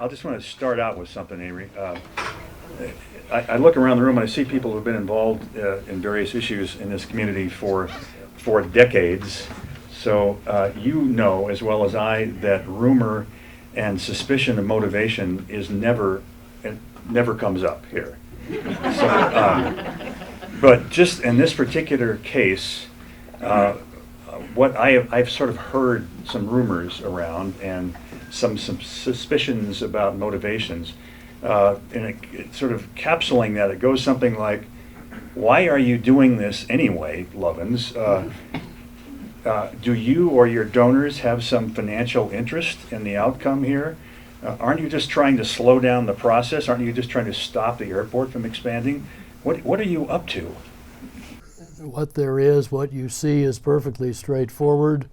I'll just want to start out with something, Amory. I look around the room and I see people who've been involved in various issues in this community for decades. So you know as well as I that rumor and suspicion of motivation is never comes up here. So, but just in this particular case, what I've sort of heard some rumors around and some suspicions about motivations, and it sort of capsuling that, it goes something like, why are you doing this anyway, Lovins? Do you or your donors have some financial interest in the outcome here? Aren't you just trying to slow down the process? Aren't you just trying to stop the airport from expanding? What are you up to? What you see is perfectly straightforward.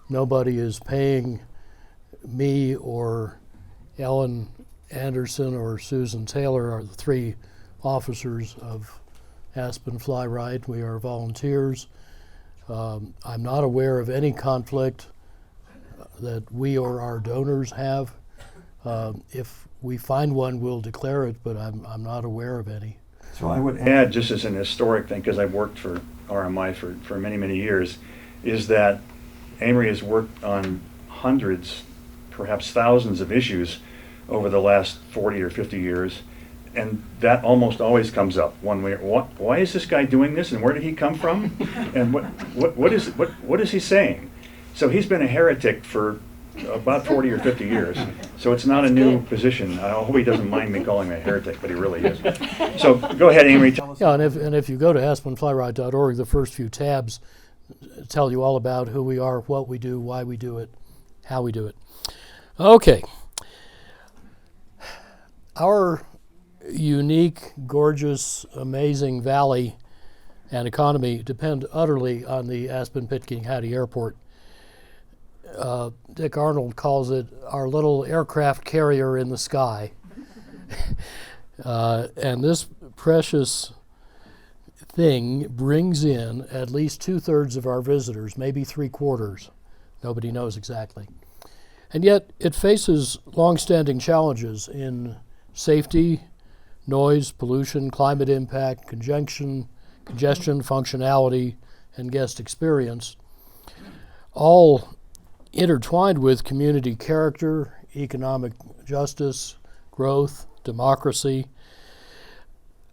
Nobody is paying me or Ellen Anderson or Susan Taylor, are the three officers of Aspen Fly Right. We are volunteers. I'm not aware of any conflict that we or our donors have. If we find one, we'll declare it, but I'm not aware of any. So I would add, just as an historic thing, because I've worked for RMI for many, many years, is that Amory has worked on hundreds, perhaps thousands of issues over the last 40 or 50 years, and that almost always comes up one way. Why is this guy doing this, and where did he come from, and what is he saying? So he's been a heretic for about 40 or 50 years, so it's not a new position. I hope he doesn't mind me calling him a heretic, but he really is. So go ahead, Amory. Tell us. Yeah, and if you go to aspenflyright.org, the first few tabs tell you all about who we are, what we do, why we do it, how we do it. Okay. Our unique, gorgeous, amazing valley and economy depend utterly on the Aspen Pitkin County Airport. Dick Arnold calls it our little aircraft carrier in the sky. And this precious thing brings in at least 2/3 of our visitors, maybe 3/4. Nobody knows exactly. And yet it faces long-standing challenges in safety, noise, pollution, climate impact, congestion, functionality, and guest experience, all intertwined with community character, economic justice, growth, democracy.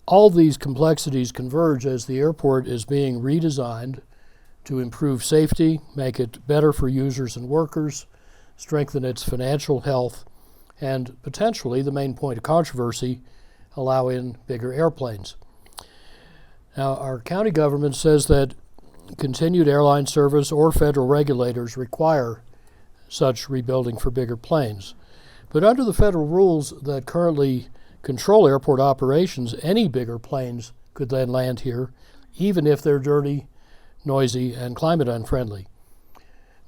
All these complexities converge as the airport is being redesigned to improve safety, make it better for users and workers, strengthen its financial health, and potentially, the main point of controversy, allow in bigger airplanes. Now, our county government says that continued airline service or federal regulators require such rebuilding for bigger planes. But under the federal rules that currently control airport operations, any bigger planes could then land here, even if they're dirty, noisy, and climate unfriendly.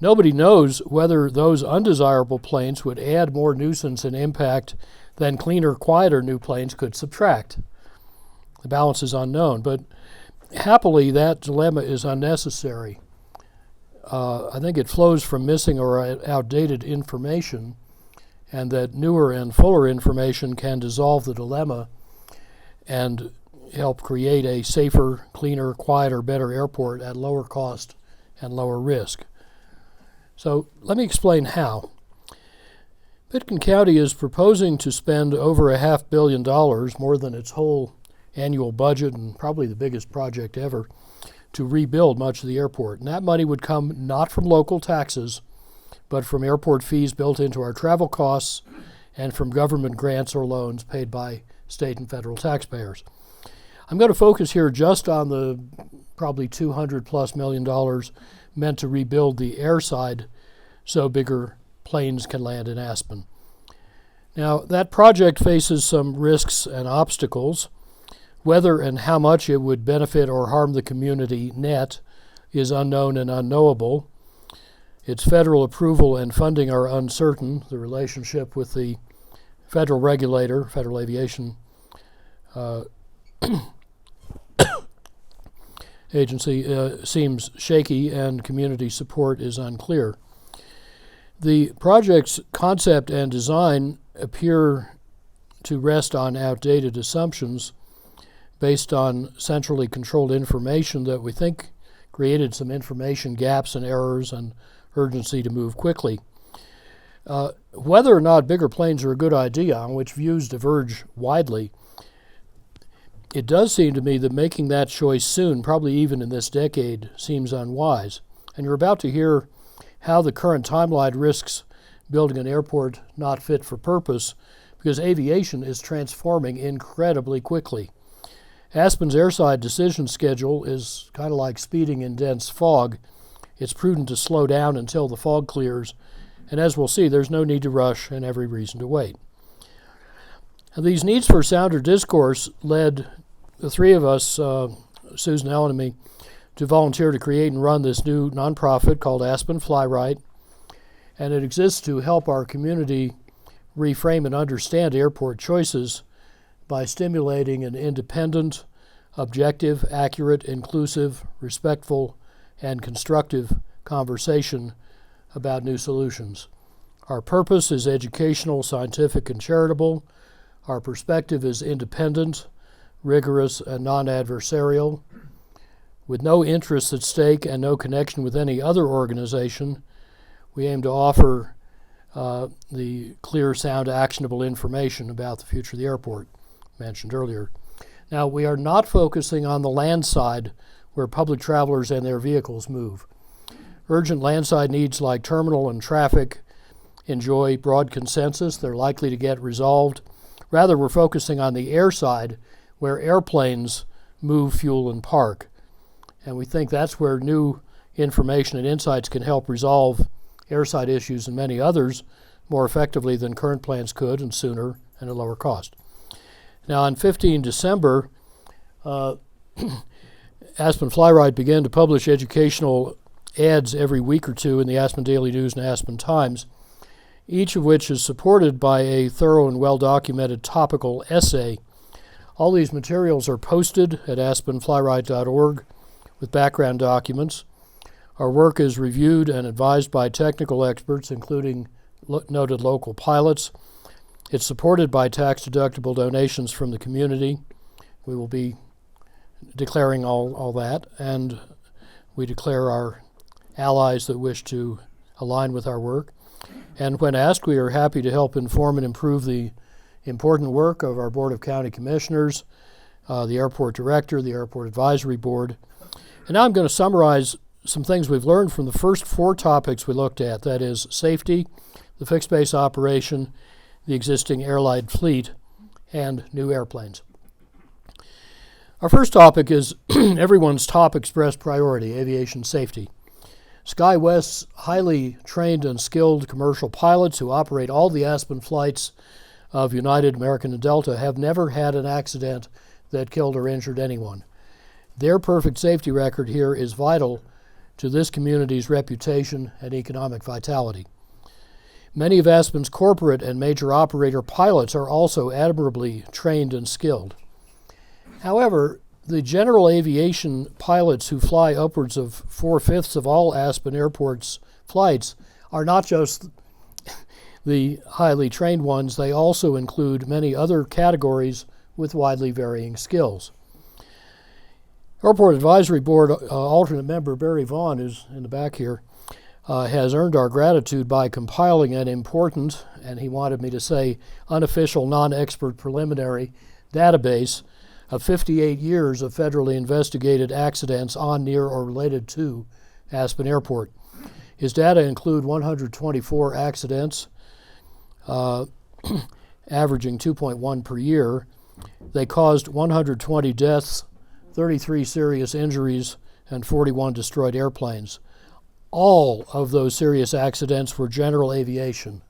Nobody knows whether those undesirable planes would add more nuisance and impact than cleaner, quieter new planes could subtract. The balance is unknown, but happily that dilemma is unnecessary. I think it flows from missing or outdated information, and that newer and fuller information can dissolve the dilemma and help create a safer, cleaner, quieter, better airport at lower cost and lower risk. So let me explain how. Pitkin County is proposing to spend over $500 million, more than its whole annual budget and probably the biggest project ever, to rebuild much of the airport. And that money would come not from local taxes, but from airport fees built into our travel costs and from government grants or loans paid by state and federal taxpayers. I'm going to focus here just on the probably $200+ million meant to rebuild the airside so bigger planes can land in Aspen. Now, that project faces some risks and obstacles. Whether and how much it would benefit or harm the community net is unknown and unknowable. Its federal approval and funding are uncertain. The relationship with the federal regulator, Federal Aviation Agency, seems shaky, and community support is unclear. The project's concept and design appear to rest on outdated assumptions based on centrally controlled information that we think created some information gaps and errors and urgency to move quickly. Whether or not bigger planes are a good idea, on which views diverge widely, it does seem to me that making that choice soon, probably even in this decade, seems unwise. And you're about to hear how the current timeline risks building an airport not fit for purpose, because aviation is transforming incredibly quickly. Aspen's airside decision schedule is kind of like speeding in dense fog. It's prudent to slow down until the fog clears, and as we'll see, there's no need to rush and every reason to wait. Now, these needs for sounder discourse led the three of us, Susan, Ellen, and me, to volunteer to create and run this new nonprofit called Aspen Fly Right, and it exists to help our community reframe and understand airport choices by stimulating an independent, objective, accurate, inclusive, respectful, and constructive conversation about new solutions. Our purpose is educational, scientific, and charitable. Our perspective is independent, rigorous, and non-adversarial. With no interests at stake and no connection with any other organization, we aim to offer the clear, sound, actionable information about the future of the airport mentioned earlier. Now, we are not focusing on the landside where public travelers and their vehicles move. Urgent landside needs like terminal and traffic enjoy broad consensus. They're likely to get resolved. Rather, we're focusing on the airside where airplanes move, fuel, and park. And we think that's where new information and insights can help resolve airside issues and many others more effectively than current plans could, and sooner and at lower cost. Now, on 15 December, Aspen Fly Right began to publish educational ads every week or two in the Aspen Daily News and Aspen Times, each of which is supported by a thorough and well-documented topical essay. All these materials are posted at aspenflyright.org with background documents. Our work is reviewed and advised by technical experts, including noted local pilots. It's supported by tax-deductible donations from the community. We will be declaring all that, and we declare our allies that wish to align with our work. And when asked, we are happy to help inform and improve the important work of our Board of County Commissioners, the Airport Director, the Airport Advisory Board. And now I'm going to summarize some things we've learned from the first four topics we looked at, that is safety, the fixed base operation, the existing airline fleet, and new airplanes. Our first topic is everyone's top expressed priority, aviation safety. SkyWest's highly trained and skilled commercial pilots who operate all the Aspen flights of United, American, and Delta have never had an accident that killed or injured anyone. Their perfect safety record here is vital to this community's reputation and economic vitality. Many of Aspen's corporate and major operator pilots are also admirably trained and skilled. However, the general aviation pilots who fly upwards of 4/5 of all Aspen Airport's flights are not just the highly trained ones. They also include many other categories with widely varying skills. Airport Advisory Board alternate member Barry Vaughn, who's in the back here, has earned our gratitude by compiling an important, and he wanted me to say unofficial, non-expert preliminary database of 58 years of federally investigated accidents on, near, or related to Aspen Airport. His data include 124 accidents, averaging 2.1 per year. They caused 120 deaths, 33 serious injuries, and 41 destroyed airplanes. All of those serious accidents were general aviation.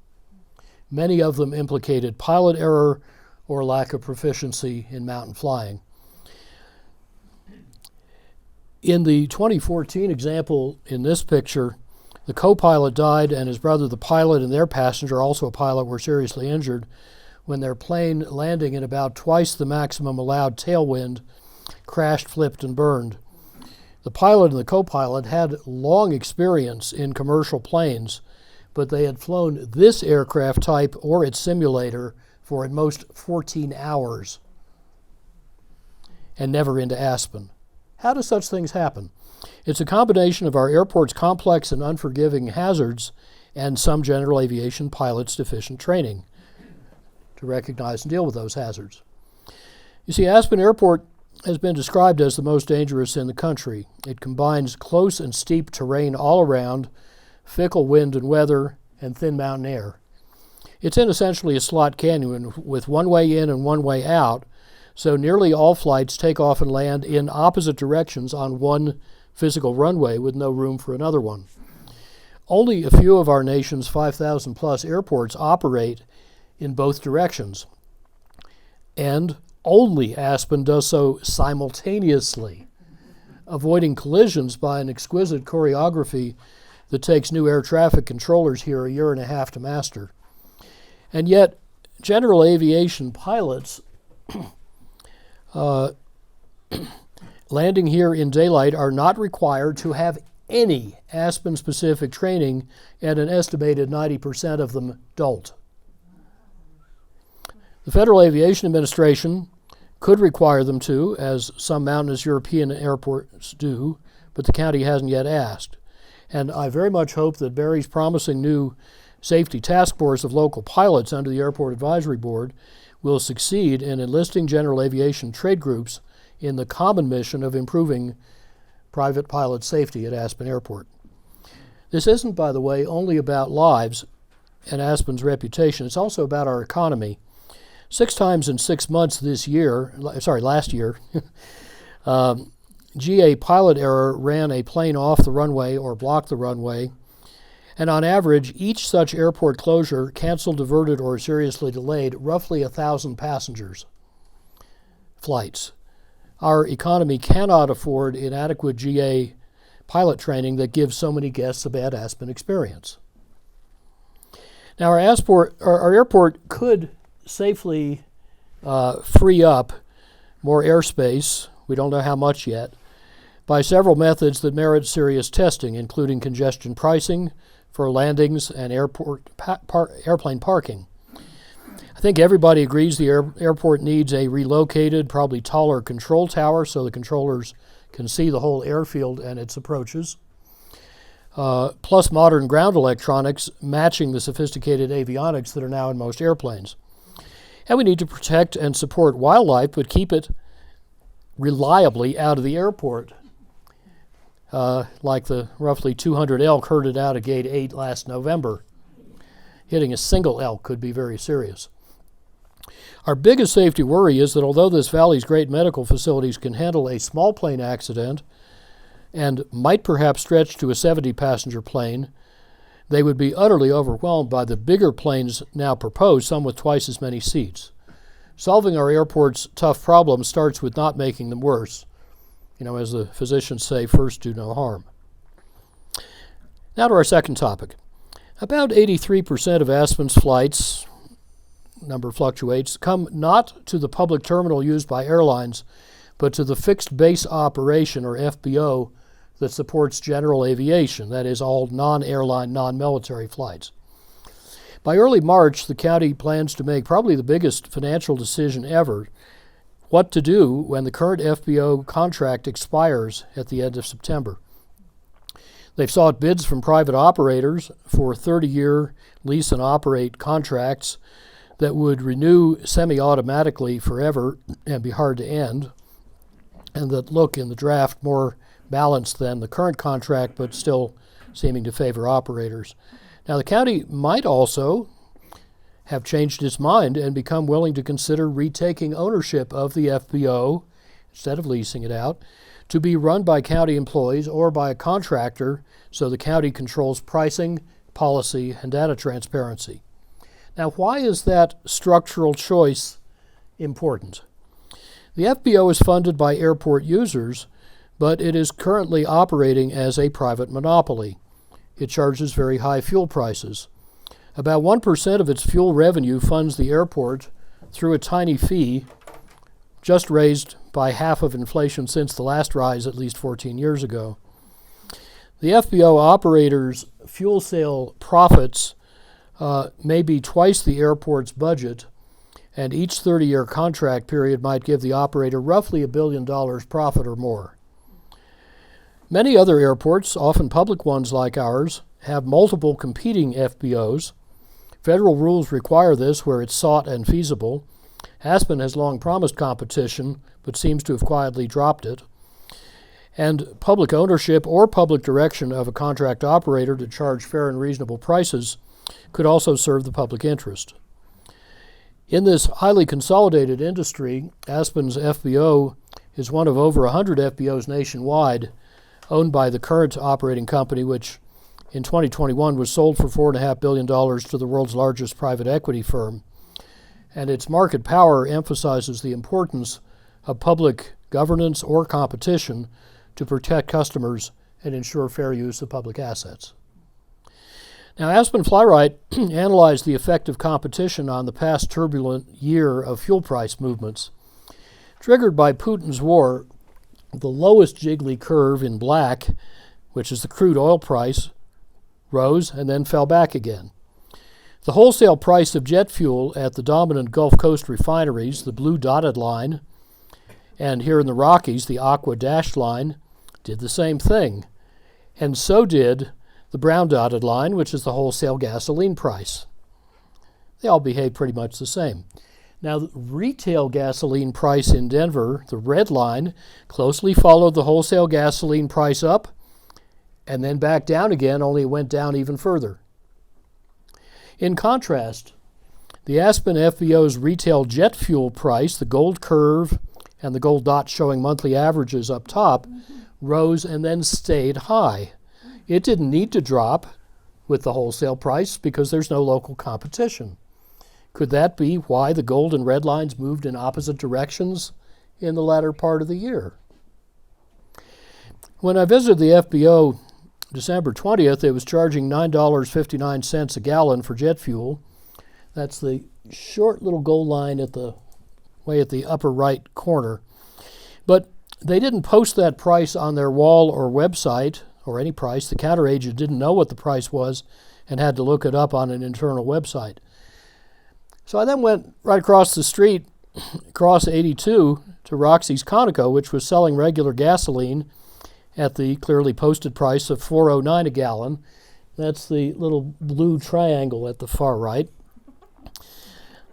Many of them implicated pilot error or lack of proficiency in mountain flying. In the 2014 example in this picture, the co-pilot died and his brother, the pilot, and their passenger, also a pilot, were seriously injured when their plane, landing in about twice the maximum allowed tailwind, crashed, flipped, and burned. The pilot and the co-pilot had long experience in commercial planes, but they had flown this aircraft type or its simulator for at most 14 hours and never into Aspen. How do such things happen? It's a combination of our airport's complex and unforgiving hazards and some general aviation pilots' deficient training to recognize and deal with those hazards. You see, Aspen Airport has been described as the most dangerous in the country. It combines close and steep terrain all around, fickle wind and weather, and thin mountain air. It's in essentially a slot canyon with one way in and one way out, so nearly all flights take off and land in opposite directions on one physical runway with no room for another one. Only a few of our nation's 5,000 plus airports operate in both directions, and only Aspen does so simultaneously, avoiding collisions by an exquisite choreography that takes new air traffic controllers here a year and a half to master. And yet, general aviation pilots landing here in daylight are not required to have any Aspen-specific training, and an estimated 90% of them don't. The Federal Aviation Administration could require them to, as some mountainous European airports do, but the county hasn't yet asked. And I very much hope that Barry's promising new safety task force of local pilots under the Airport Advisory Board will succeed in enlisting general aviation trade groups in the common mission of improving private pilot safety at Aspen Airport. This isn't, by the way, only about lives and Aspen's reputation. It's also about our economy. 6 times in 6 months last year, GA pilot error ran a plane off the runway or blocked the runway, and on average, each such airport closure canceled, diverted, or seriously delayed roughly 1,000 passengers' flights. Our economy cannot afford inadequate GA pilot training that gives so many guests a bad Aspen experience. Now, our airport could safely free up more airspace, we don't know how much yet, by several methods that merit serious testing, including congestion pricing for landings and airplane parking. I think everybody agrees the airport needs a relocated, probably taller control tower so the controllers can see the whole airfield and its approaches, plus modern ground electronics matching the sophisticated avionics that are now in most airplanes. And we need to protect and support wildlife, but keep it reliably out of the airport, like the roughly 200 elk herded out of Gate 8 last November. Hitting a single elk could be very serious. Our biggest safety worry is that although this valley's great medical facilities can handle a small plane accident and might perhaps stretch to a 70-passenger plane, they would be utterly overwhelmed by the bigger planes now proposed, some with twice as many seats. Solving our airport's tough problems starts with not making them worse. As the physicians say, first do no harm. Now to our second topic. About 83% of Aspen's flights, number fluctuates, come not to the public terminal used by airlines, but to the fixed base operation, or FBO, that supports general aviation, that is, all non-airline, non-military flights. By early March, the county plans to make probably the biggest financial decision ever, what to do when the current FBO contract expires at the end of September. They've sought bids from private operators for 30-year lease and operate contracts that would renew semi-automatically forever and be hard to end, and that look in the draft more balanced than the current contract, but still seeming to favor operators. Now, the county might also have changed its mind and become willing to consider retaking ownership of the FBO, instead of leasing it out, to be run by county employees or by a contractor so the county controls pricing, policy, and data transparency. Now, why is that structural choice important? The FBO is funded by airport users, but it is currently operating as a private monopoly. It charges very high fuel prices. About 1% of its fuel revenue funds the airport through a tiny fee, just raised by half of inflation since the last rise at least 14 years ago. The FBO operators fuel sale profits may be twice the airport's budget, and each 30-year contract period might give the operator roughly $1 billion profit or more. Many other airports, often public ones like ours, have multiple competing FBOs. Federal rules require this where it's sought and feasible. Aspen has long promised competition, but seems to have quietly dropped it. And public ownership or public direction of a contract operator to charge fair and reasonable prices could also serve the public interest. In this highly consolidated industry, Aspen's FBO is one of over 100 FBOs nationwide, owned by the current operating company, which in 2021 was sold for $4.5 billion to the world's largest private equity firm. And its market power emphasizes the importance of public governance or competition to protect customers and ensure fair use of public assets. Now, Aspen Fly Right analyzed the effect of competition on the past turbulent year of fuel price movements. Triggered by Putin's war, the lowest jiggly curve in black, which is the crude oil price, rose and then fell back again. The wholesale price of jet fuel at the dominant Gulf Coast refineries, the blue dotted line, and here in the Rockies, the aqua dashed line, did the same thing. And so did the brown dotted line, which is the wholesale gasoline price. They all behave pretty much the same. Now, the retail gasoline price in Denver, the red line, closely followed the wholesale gasoline price up and then back down again, only it went down even further. In contrast, the Aspen FBO's retail jet fuel price, the gold curve and the gold dot showing monthly averages up top, rose and then stayed high. It didn't need to drop with the wholesale price because there's no local competition. Could that be why the gold and red lines moved in opposite directions in the latter part of the year? When I visited the FBO December 20th, it was charging $9.59 a gallon for jet fuel. That's the short little gold line at the way at the upper right corner. But they didn't post that price on their wall or website or any price. The counter agent didn't know what the price was and had to look it up on an internal website. So I then went right across the street, across 82, to Roxy's Conoco, which was selling regular gasoline at the clearly posted price of $4.09 a gallon. That's the little blue triangle at the far right.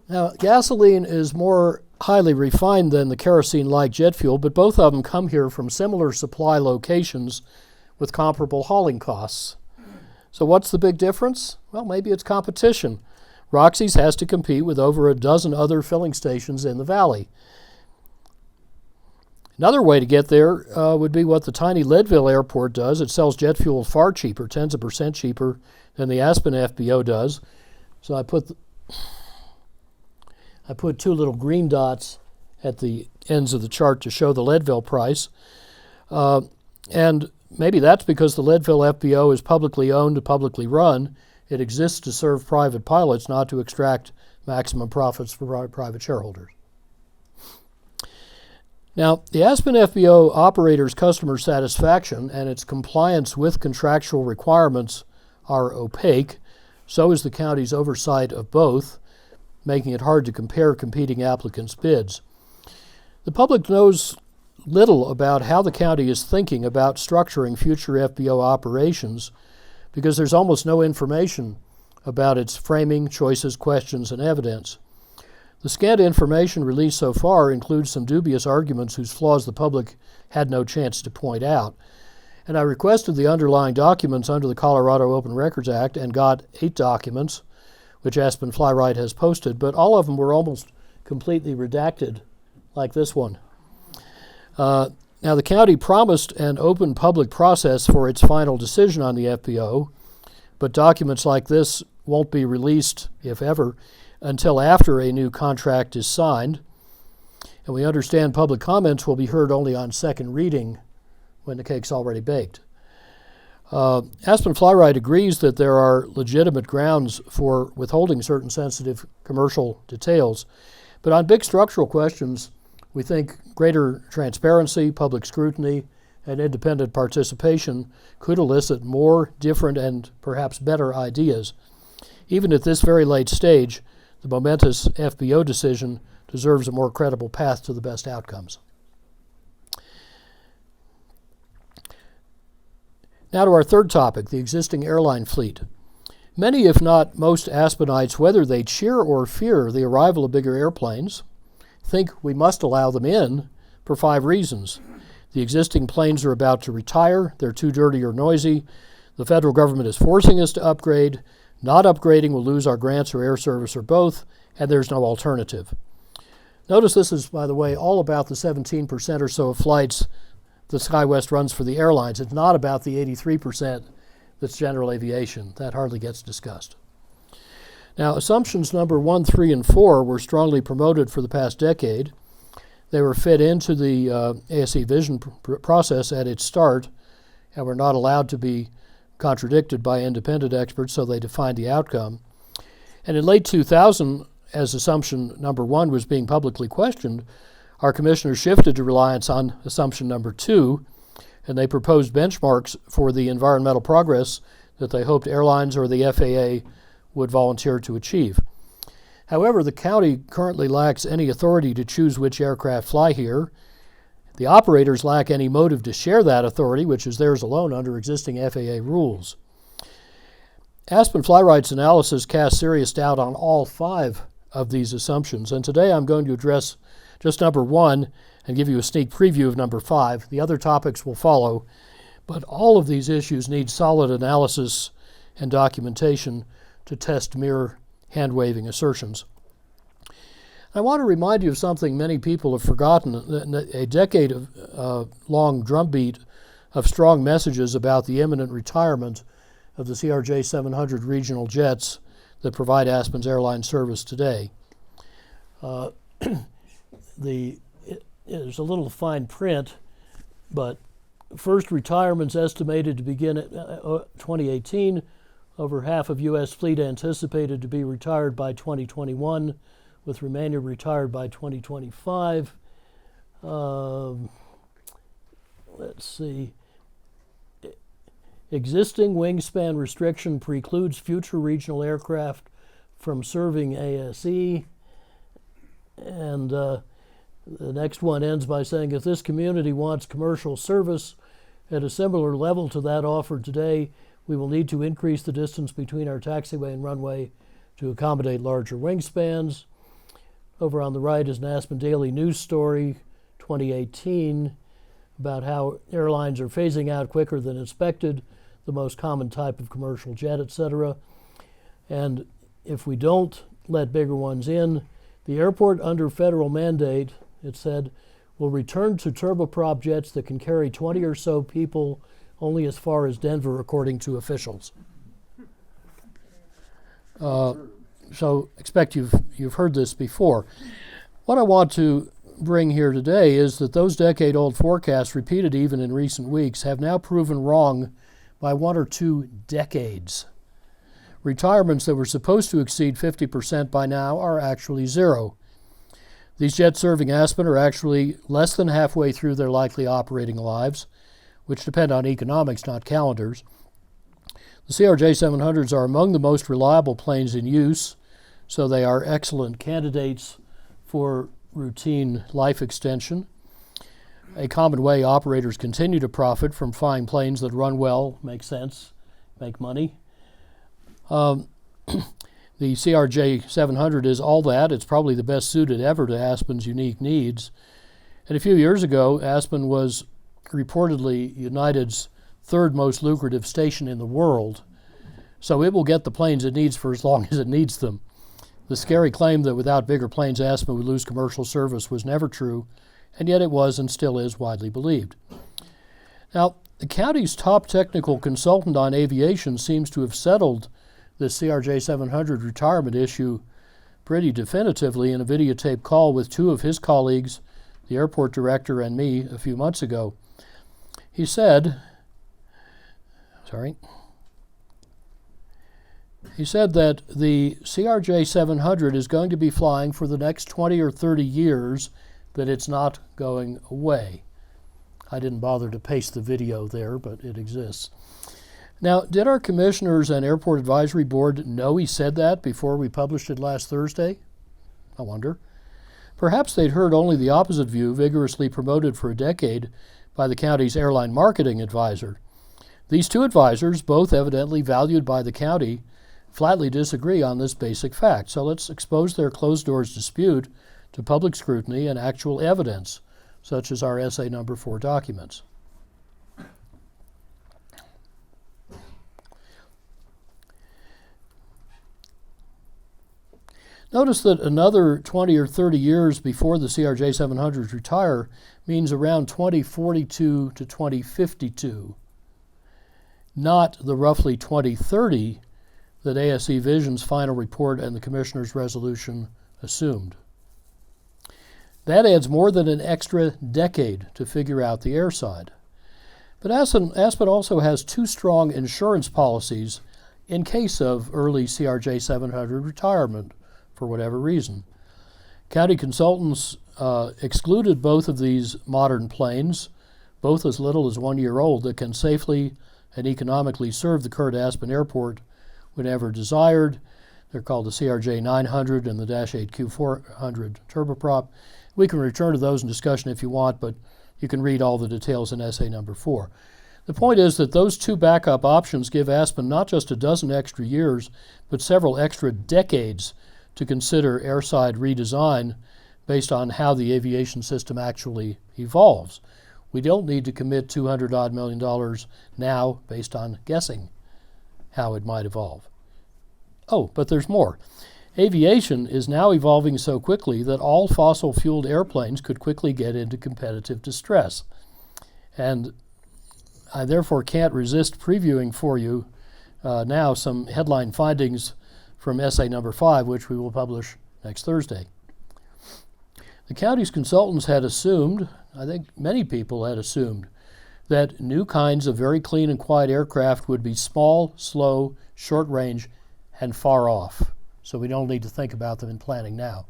Now, gasoline is more highly refined than the kerosene-like jet fuel, but both of them come here from similar supply locations with comparable hauling costs. So what's the big difference? Well, maybe it's competition. Roxy's has to compete with over a dozen other filling stations in the valley. Another way to get there would be what the tiny Leadville Airport does. It sells jet fuel far cheaper, tens of percent cheaper than the Aspen FBO does. So I put two little green dots at the ends of the chart to show the Leadville price. And maybe that's because the Leadville FBO is publicly owned and publicly run. It exists to serve private pilots, not to extract maximum profits for private shareholders. Now, the Aspen FBO operator's customer satisfaction and its compliance with contractual requirements are opaque. So is the county's oversight of both, making it hard to compare competing applicants' bids. The public knows little about how the county is thinking about structuring future FBO operations because there's almost no information about its framing, choices, questions, and evidence. The scant information released so far includes some dubious arguments whose flaws the public had no chance to point out. And I requested the underlying documents under the Colorado Open Records Act and got 8 documents, which Aspen Fly Right has posted, but all of them were almost completely redacted, like this one. Now, the county promised an open public process for its final decision on the FBO, but documents like this won't be released, if ever, until after a new contract is signed. And we understand public comments will be heard only on second reading when the cake's already baked. Aspen Fly Right agrees that there are legitimate grounds for withholding certain sensitive commercial details, but on big structural questions, we think greater transparency, public scrutiny, and independent participation could elicit more different and perhaps better ideas. Even at this very late stage, the momentous FBO decision deserves a more credible path to the best outcomes. Now to our third topic, the existing airline fleet. Many, if not most, Aspenites, whether they cheer or fear the arrival of bigger airplanes, think we must allow them in for 5 reasons. The existing planes are about to retire, they're too dirty or noisy, the federal government is forcing us to upgrade, not upgrading will lose our grants or air service or both, and there's no alternative. Notice this is, by the way, all about the 17% or so of flights that SkyWest runs for the airlines. It's not about the 83% that's general aviation. That hardly gets discussed. Now, assumptions number 1, 3, and 4 were strongly promoted for the past decade. They were fit into the ASE vision process at its start and were not allowed to be contradicted by independent experts, so they defined the outcome. And in late 2000, as assumption number 1 was being publicly questioned, our commissioners shifted to reliance on assumption number 2, and they proposed benchmarks for the environmental progress that they hoped airlines or the FAA would volunteer to achieve. However, the county currently lacks any authority to choose which aircraft fly here. The operators lack any motive to share that authority, which is theirs alone under existing FAA rules. Aspen Fly Right's analysis casts serious doubt on all 5 of these assumptions, and today I'm going to address just number 1 and give you a sneak preview of number 5. The other topics will follow, but all of these issues need solid analysis and documentation to test mere hand-waving assertions. I want to remind you of something many people have forgotten, a decade-long drumbeat of strong messages about the imminent retirement of the CRJ 700 regional jets that provide Aspen's airline service today. There's a little fine print, but first retirement's estimated to begin at 2018. Over half of U.S. fleet anticipated to be retired by 2021, with remainder retired by 2025. Let's see. Existing wingspan restriction precludes future regional aircraft from serving ASE. And the next one ends by saying, if this community wants commercial service at a similar level to that offered today, we will need to increase the distance between our taxiway and runway to accommodate larger wingspans. Over on the right is an Aspen Daily News story, 2018, about how airlines are phasing out quicker than expected, the most common type of commercial jet, etc. And if we don't let bigger ones in, the airport, under federal mandate, it said, will return to turboprop jets that can carry 20 or so people only as far as Denver, according to officials. So expect you've heard this before. What I want to bring here today is that those decade-old forecasts, repeated even in recent weeks, have now proven wrong by 1 or 2 decades. Retirements that were supposed to exceed 50% by now are actually 0. These jets serving Aspen are actually less than halfway through their likely operating lives, which depend on economics, not calendars. The CRJ 700s are among the most reliable planes in use, so they are excellent candidates for routine life extension. A common way operators continue to profit from flying planes that run well, make sense, make money. The CRJ 700 is all that. It's probably the best suited ever to Aspen's unique needs. And a few years ago, Aspen was reportedly United's 3rd most lucrative station in the world. So it will get the planes it needs for as long as it needs them. The scary claim that without bigger planes Aspen would lose commercial service was never true, and yet it was and still is widely believed. Now, the county's top technical consultant on aviation seems to have settled this CRJ 700 retirement issue pretty definitively in a videotape call with 2 of his colleagues, the airport director and me, a few months ago. He said that the CRJ 700 is going to be flying for the next 20 or 30 years, that it's not going away. I didn't bother to paste the video there, but it exists. Now, did our commissioners and Airport Advisory Board know he said that before we published it last Thursday? I wonder. Perhaps they'd heard only the opposite view vigorously promoted for a decade by the county's airline marketing advisor. These two advisors, both evidently valued by the county, flatly disagree on this basic fact. So let's expose their closed-doors dispute to public scrutiny and actual evidence, such as our essay number 4 documents. Notice that another 20 or 30 years before the CRJ 700s retire means around 2042 to 2052, not the roughly 2030 that ASE Vision's final report and the Commissioner's resolution assumed. That adds more than an extra decade to figure out the airside. But Aspen also has 2 strong insurance policies in case of early CRJ 700 retirement for whatever reason. County consultants excluded both of these modern planes, both as little as 1 year old, that can safely and economically serve the current Aspen Airport whenever desired. They're called the CRJ 900 and the Dash 8 Q400 turboprop. We can return to those in discussion if you want, but you can read all the details in essay number 4. The point is that those 2 backup options give Aspen not just a dozen extra years, but several extra decades to consider airside redesign based on how the aviation system actually evolves. We don't need to commit $200-odd million now based on guessing how it might evolve. Oh, but there's more. Aviation is now evolving so quickly that all fossil-fueled airplanes could quickly get into competitive distress. And I therefore can't resist previewing for you now some headline findings from essay number 5, which we will publish next Thursday. The county's consultants had assumed, I think many people had assumed, that new kinds of very clean and quiet aircraft would be small, slow, short range, and far off. So we don't need to think about them in planning now.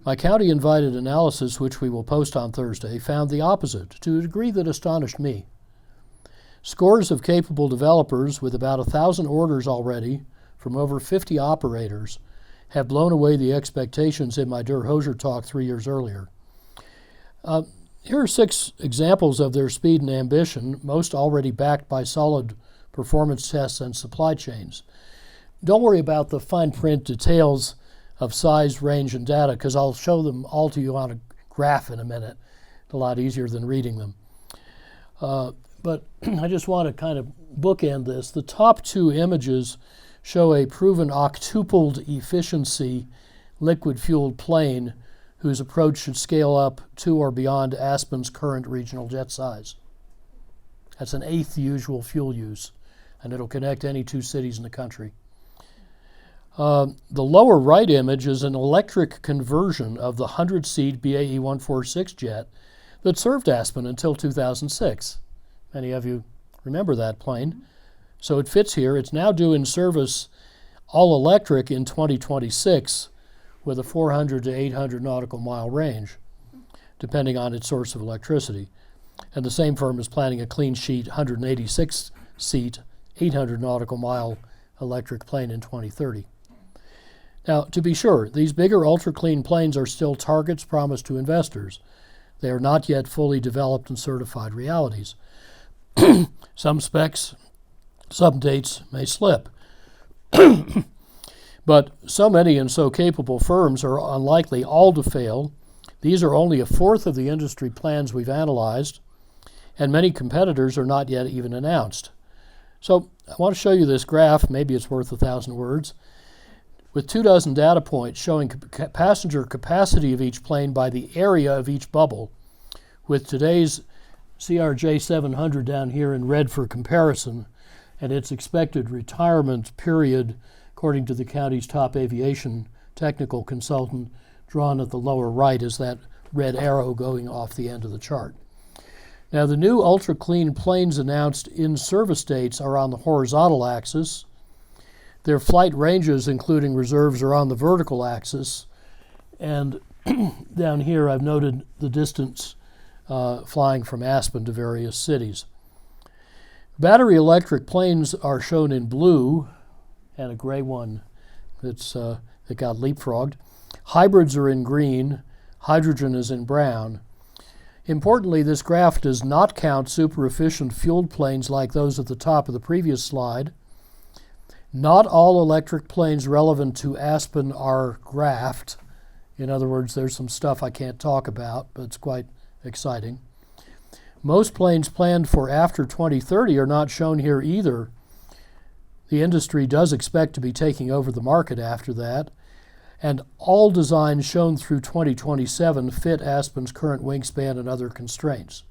My county-invited analysis, which we will post on Thursday, found the opposite to a degree that astonished me. Scores of capable developers with about 1,000 orders already from over 50 operators have blown away the expectations in my Der Hosier talk 3 years earlier. Here are 6 examples of their speed and ambition, most already backed by solid performance tests and supply chains. Don't worry about the fine print details of size, range, and data, because I'll show them all to you on a graph in a minute. It's a lot easier than reading them. But I just want to kind of bookend this. The top 2 images show a proven octupled efficiency liquid-fueled plane whose approach should scale up to or beyond Aspen's current regional jet size. That's an 1/8 the usual fuel use, and it'll connect any 2 cities in the country. The lower right image is an electric conversion of the 100-seat BAE 146 jet that served Aspen until 2006. Many of you remember that plane. So it fits here. It's now due in service all electric in 2026 with a 400 to 800 nautical mile range, depending on its source of electricity. And the same firm is planning a clean sheet 186-seat, 800 nautical mile electric plane in 2030. Now, to be sure, these bigger ultra-clean planes are still targets promised to investors. They are not yet fully developed and certified realities. Some specs, some dates may slip. But so many and so capable firms are unlikely all to fail. These are only 1/4 of the industry plans we've analyzed, and many competitors are not yet even announced. So I want to show you this graph, maybe it's worth 1,000 words, with 24 data points showing passenger capacity of each plane by the area of each bubble, with today's CRJ 700 down here in red for comparison, and its expected retirement period, according to the county's top aviation technical consultant, drawn at the lower right as that red arrow going off the end of the chart. Now, the new ultra-clean planes announced in service dates are on the horizontal axis. Their flight ranges, including reserves, are on the vertical axis. And down here, I've noted the distance flying from Aspen to various cities. Battery electric planes are shown in blue, and a gray one that got leapfrogged. Hybrids are in green. Hydrogen is in brown. Importantly, this graph does not count super efficient fueled planes like those at the top of the previous slide. Not all electric planes relevant to Aspen are graphed. In other words, there's some stuff I can't talk about, but it's quite exciting. Most planes planned for after 2030 are not shown here either. The industry does expect to be taking over the market after that, and all designs shown through 2027 fit Aspen's current wingspan and other constraints.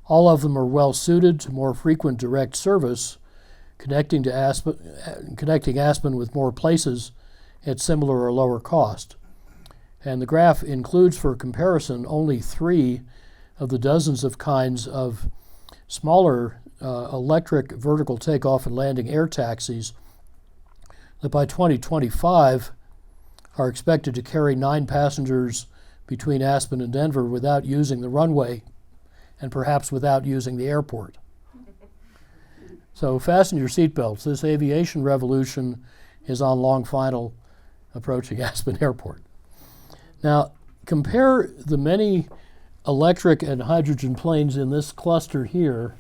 All of them are well suited to more frequent direct service, connecting Aspen with more places at similar or lower cost. And the graph includes, for comparison, only 3 of the dozens of kinds of smaller electric vertical takeoff and landing air taxis that by 2025 are expected to carry 9 passengers between Aspen and Denver without using the runway and perhaps without using the airport. So fasten your seatbelts. This aviation revolution is on long final approaching Aspen Airport. Now, compare the many electric and hydrogen planes in this cluster here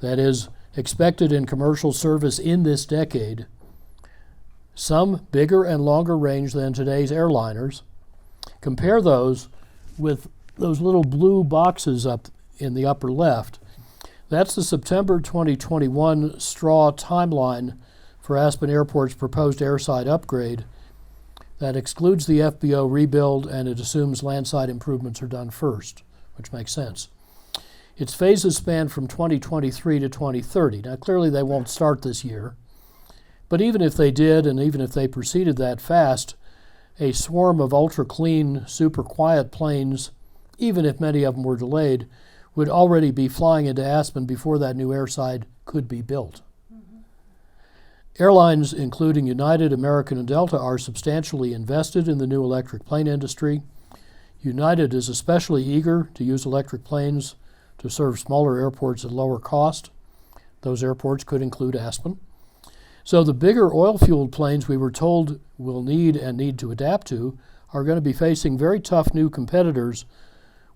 that is expected in commercial service in this decade, some bigger and longer range than today's airliners. Compare those with those little blue boxes up in the upper left. That's the September 2021 straw timeline for Aspen Airport's proposed airside upgrade that excludes the FBO rebuild, and it assumes landside improvements are done first, which makes sense. Its phases span from 2023 to 2030. Now, clearly they won't start this year, but even if they did, and even if they proceeded that fast, a swarm of ultra-clean, super quiet planes, even if many of them were delayed, would already be flying into Aspen before that new airside could be built. Airlines, including United, American, and Delta, are substantially invested in the new electric plane industry. United is especially eager to use electric planes to serve smaller airports at lower cost. Those airports could include Aspen. So the bigger oil-fueled planes we were told will need to adapt to are going to be facing very tough new competitors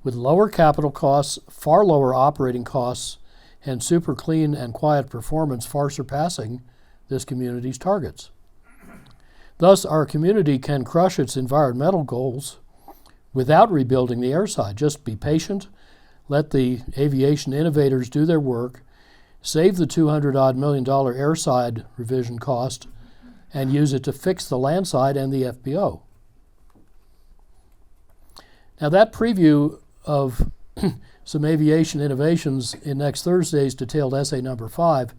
with lower capital costs, far lower operating costs, and super clean and quiet performance far surpassing this community's targets. Thus, our community can crush its environmental goals without rebuilding the airside. Just be patient, let the aviation innovators do their work, save the $200-odd million airside revision cost, and use it to fix the landside and the FBO. Now, that preview of some aviation innovations in next Thursday's detailed essay number 5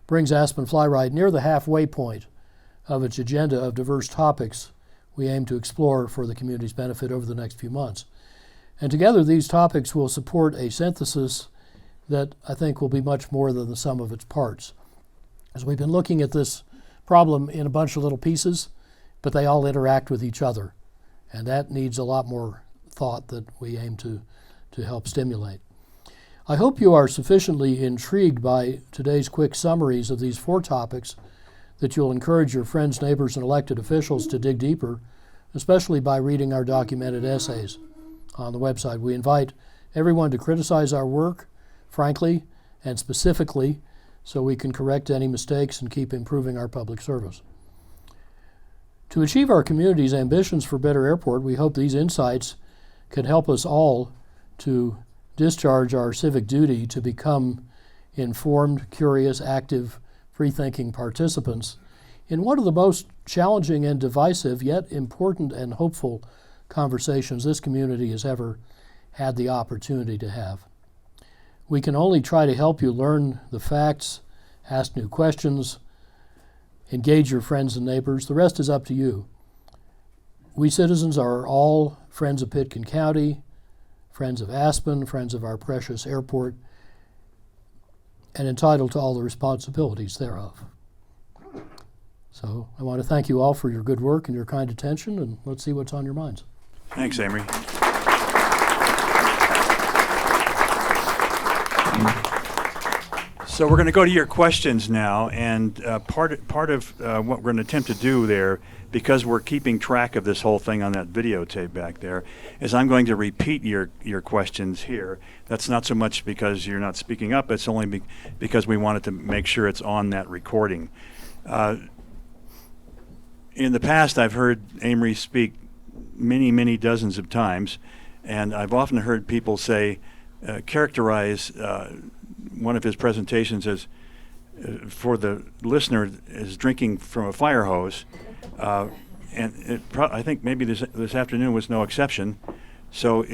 brings Aspen Fly Right near the halfway point of its agenda of diverse topics we aim to explore for the community's benefit over the next few months. And together, these topics will support a synthesis that I think will be much more than the sum of its parts. As we've been looking at this problem in a bunch of little pieces, but they all interact with each other. And that needs a lot more thought that we aim to help stimulate. I hope you are sufficiently intrigued by today's quick summaries of these 4 topics that you'll encourage your friends, neighbors, and elected officials to dig deeper, especially by reading our documented essays on the website. We invite everyone to criticize our work, frankly and specifically, so we can correct any mistakes and keep improving our public service. To achieve our community's ambitions for a better airport, we hope these insights can help us all to discharge our civic duty to become informed, curious, active, free-thinking participants in one of the most challenging and divisive, yet important and hopeful conversations this community has ever had the opportunity to have. We can only try to help you learn the facts, ask new questions, engage your friends and neighbors. The rest is up to you. We citizens are all friends of Pitkin County, friends of Aspen, friends of our precious airport, and entitled to all the responsibilities thereof. So I want to thank you all for your good work and your kind attention, and let's see what's on your minds. Thanks, Amory. So we're going to go to your questions now, and part of what we're going to attempt to do there, because we're keeping track of this whole thing on that videotape back there, is I'm going to repeat your questions here. That's not so much because you're not speaking up, it's only because we wanted to make sure it's on that recording. In the past, I've heard Amory speak many dozens of times, and I've often heard people say, characterize one of his presentations as, for the listener, as drinking from a fire hose, and I think maybe this afternoon was no exception. So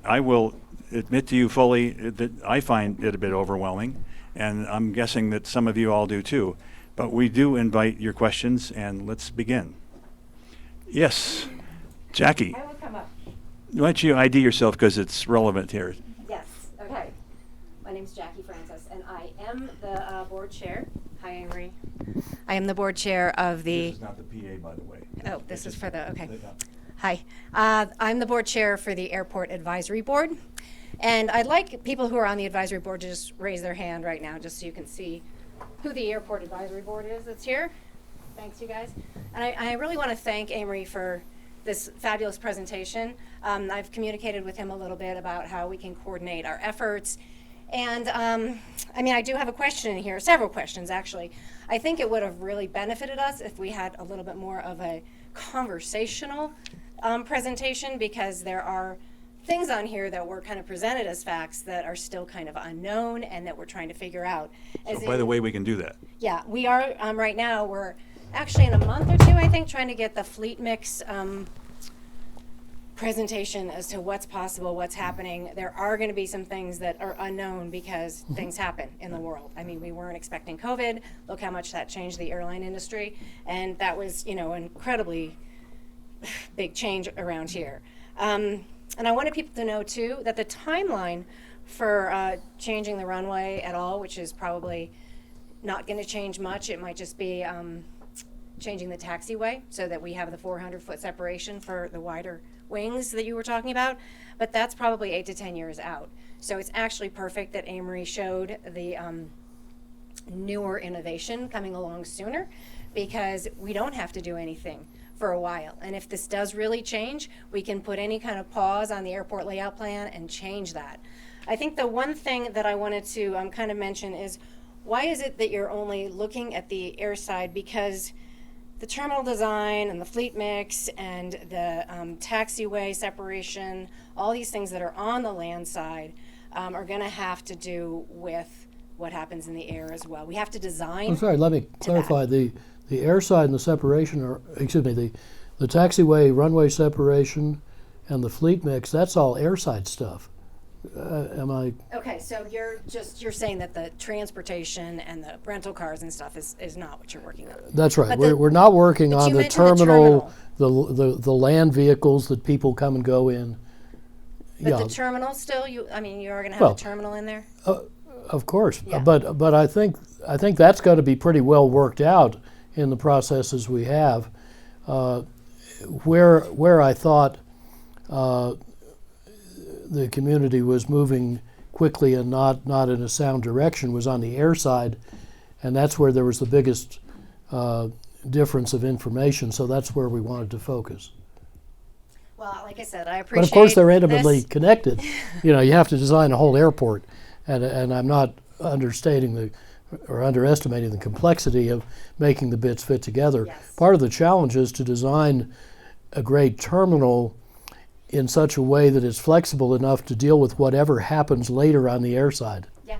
I will admit to you fully that I find it a bit overwhelming, and I'm guessing that some of you all do too. But we do invite your questions, and let's begin. Yes, Jackie. I will come up. Why don't you ID yourself because it's relevant here. Yes, okay. My name's Jackie Francis, and I am the board chair. Hi, Amory. I am the board chair of the... This is not the PA, by the way. Oh, this is for the... Okay. Hi. I'm the board chair for the Airport Advisory Board. And I'd like people who are on the advisory board to just raise their hand right now, just so you can see who the Airport Advisory Board is that's here. Thanks, you guys. And I really want to thank Amory for this fabulous presentation. I've communicated with him a little bit about how we can coordinate our efforts. And I mean, I do have a question in here, several questions actually. I think it would have really benefited us if we had a little bit more of a conversational presentation, because there are things on here that were kind of presented as facts that are still kind of unknown and that we're trying to figure out. So by the way, we can do that. Yeah, we are right now, we're actually in a month or two, I think, trying to get the fleet mix presentation as to what's possible, what's happening. There are going to be some things that are unknown because things happen in the world. I mean, we weren't expecting COVID. Look how much that changed the airline industry. And that was, an incredibly big change around here. And I wanted people to know, too, that the timeline for changing the runway at all, which is probably not going to change much, it might just be changing the taxiway so that we have the 400-foot separation for the wider wings that you were talking about, but that's probably 8 to 10 years out. So it's actually perfect that Amory showed the newer innovation coming along sooner, because we don't have to do anything for a while. And if this does really change, we can put any kind of pause on the airport layout plan and change that. I think the one thing that I wanted to kind of mention is, why is it that you're only looking at the airside? Because the terminal design and the fleet mix and the taxiway separation, all these things that are on the land side are going to have to do with what happens in the air as well. We have to design. I'm sorry, let me clarify. The airside and the separation, or excuse me, the taxiway runway separation and the fleet mix, that's all airside stuff. Am I? Okay, so you're saying that the transportation and the rental cars and stuff is not what you're working on. That's right. But We're not working but on you the mentioned terminal, the land vehicles that people come and go in. But the terminal still, you're going to have a terminal in there? Of course, Yeah. but I think that's going to be pretty well worked out in the processes we have. Where I thought the community was moving quickly and not in a sound direction was on the air side, and that's where there was the biggest difference of information. So that's where we wanted to focus. Well, like I said, I appreciate But of course, they're intimately this. connected. You have to design a whole airport, and I'm not understating or underestimating the complexity of making the bits fit together. Yes. Part of the challenge is to design a great terminal in such a way that it's flexible enough to deal with whatever happens later on the air side. Yeah,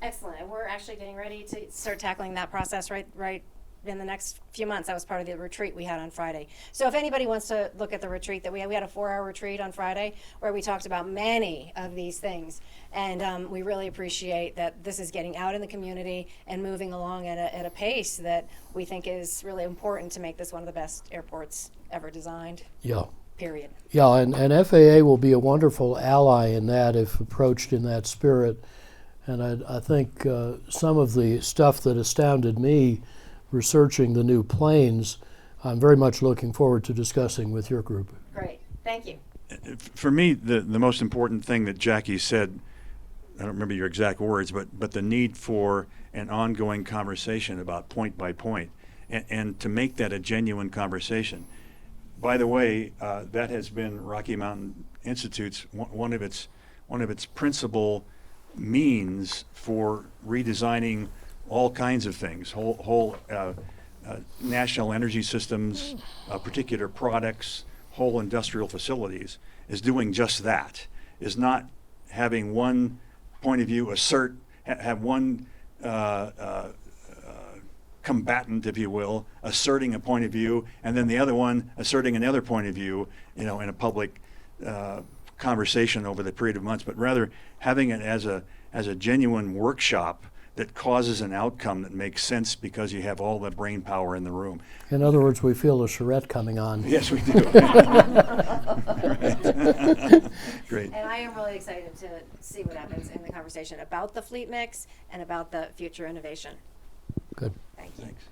excellent. And we're actually getting ready to start tackling that process right in the next few months. That was part of the retreat we had on Friday. So if anybody wants to look at the retreat that we had a 4-hour retreat on Friday where we talked about many of these things. And we really appreciate that this is getting out in the community and moving along at a pace that we think is really important to make this one of the best airports ever designed. Yeah. Period. Yeah, and FAA will be a wonderful ally in that if approached in that spirit. And I think some of the stuff that astounded me researching the new planes, I'm very much looking forward to discussing with your group. Great. Thank you. For me, the most important thing that Jackie said I don't remember your exact words, but the need for an ongoing conversation about point by point, and to make that a genuine conversation. By the way, that has been Rocky Mountain Institute's one of its principal means for redesigning all kinds of things, whole national energy systems, particular products, whole industrial facilities, is doing just that, is not having one point of view have one combatant, if you will, asserting a point of view, and then the other one asserting another point of view, in a public conversation over the period of months, but rather having it as a genuine workshop that causes an outcome that makes sense because you have all the brain power in the room. In other words, we feel the charrette coming on. Yes, we do. Great. And I am really excited to see what happens in the conversation about the fleet mix and about the future innovation. Good. Thank you. Thanks.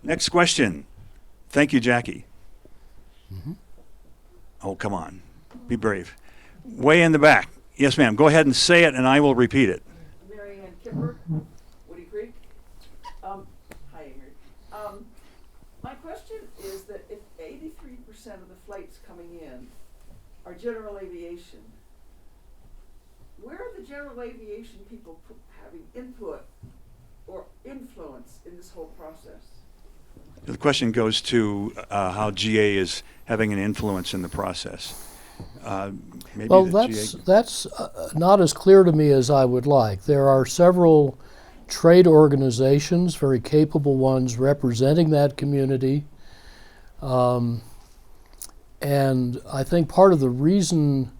Next question. Thank you, Jackie. Oh, come on. Be brave. Way in the back. Yes, ma'am. Go ahead and say it, and I will repeat it. Mary Ann Kipper, Woody Creek. Hi, Ingrid. My question is that if 83% of the flights coming in are general aviation, where are the general aviation people having input or influence in this whole process? The question goes to how GA is having an influence in the process. Maybe Well, the that's not as clear to me as I would like. There are several trade organizations, very capable ones, representing that community. And I think part of the reason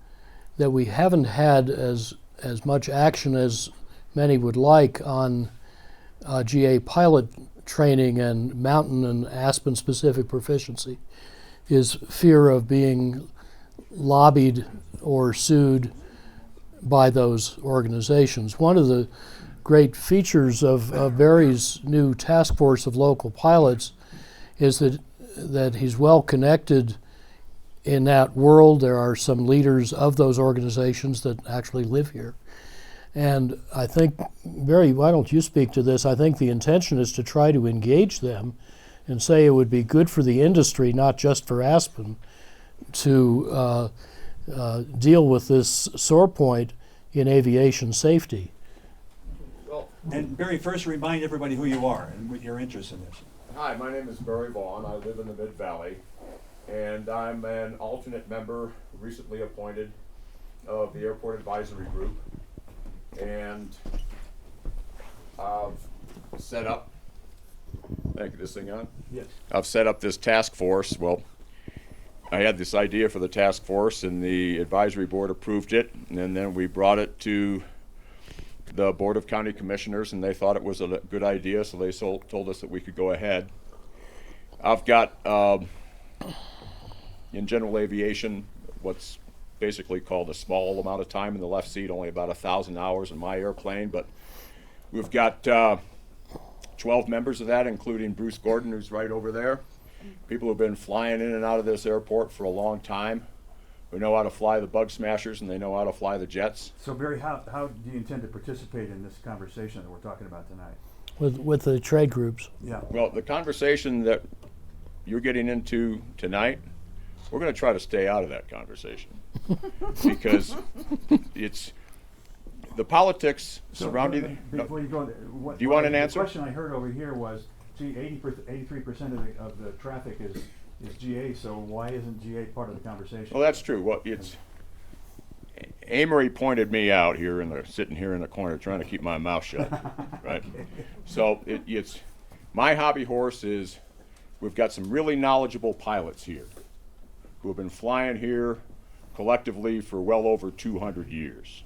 that we haven't had as much action as many would like on GA pilot training and mountain and Aspen specific proficiency is fear of being lobbied or sued by those organizations. One of the great features of Barry's new task force of local pilots is that he's well connected in that world. There are some leaders of those organizations that actually live here. And I think, Barry, why don't you speak to this? I think the intention is to try to engage them and say it would be good for the industry, not just for Aspen, to deal with this sore point in aviation safety. And Barry, first remind everybody who you are and what your interest in this. Hi, my name is Barry Vaughn. I live in the Mid-Valley, and I'm an alternate member, recently appointed, of the Airport Advisory Group. And I've set up, thank you, this thing on? Yes. I've set up this task force. Well, I had this idea for the task force, and the advisory board approved it, and then we brought it to the Board of County Commissioners, and they thought it was a good idea, so they told us that we could go ahead. I've got, in general aviation, what's basically called a small amount of time in the left seat, only about 1,000 hours in my airplane, but we've got 12 members of that, including Bruce Gordon, who's right over there. People who've been flying in and out of this airport for a long time, who know how to fly the bug smashers and they know how to fly the jets. So Barry, how do you intend to participate in this conversation that we're talking about tonight? With the trade groups. Yeah. Well, the conversation that you're getting into tonight, we're going to try to stay out of that conversation because it's the politics surrounding. Before you go, Do you want an answer? The question I heard over here was, gee, 83% of the traffic is GA, so why isn't GA part of the conversation? Well, that's true. Well, it's Amory pointed me out here sitting here in the corner, trying to keep my mouth shut. Right. Okay. So it's my hobby horse is we've got some really knowledgeable pilots here who have been flying here collectively for well over 200 years,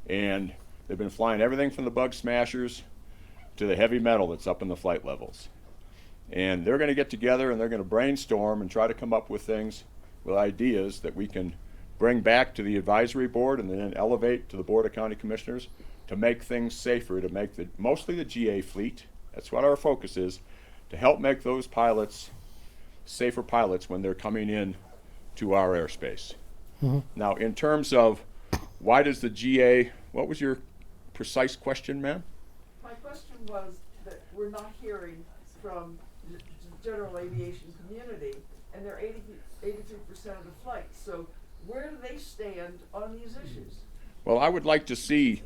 and they've been flying everything from the bug smashers to the heavy metal that's up in the flight levels. And they're going to get together and they're going to brainstorm and try to come up with things, with ideas that we can bring back to the advisory board and then elevate to the Board of County Commissioners to make things safer, to make mostly the GA fleet, that's what our focus is, to help make those pilots safer pilots when they're coming in to our airspace. Mm-hmm. Now, in terms of why does the GA, what was your precise question, ma'am? My question was that we're not hearing from the general aviation community, and they're 83% of the flights. So where do they stand on these issues? Well, I would like to see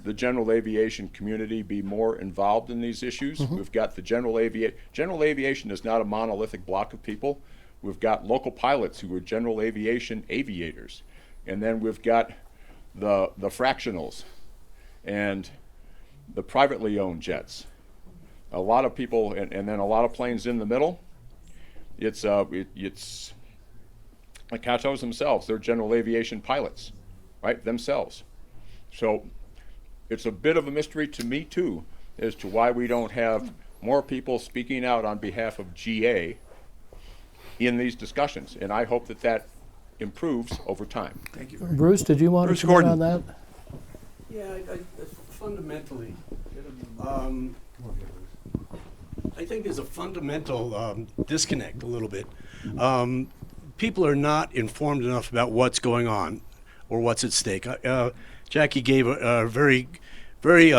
the general aviation community be more involved in these issues. We've got the general aviation is not a monolithic block of people. We've got local pilots who are general aviation aviators. And then we've got the fractionals and the privately owned jets. A lot of people, and then a lot of planes in the middle. It's like Catos themselves, they're general aviation pilots, right, themselves. So it's a bit of a mystery to me too as to why we don't have more people speaking out on behalf of GA in these discussions. And I hope that that improves over time. Thank you. Bruce, did you want Bruce to comment Gordon. on that? Yeah, fundamentally, I think there's a fundamental disconnect a little bit. People are not informed enough about what's going on or what's at stake. Jackie gave a very, very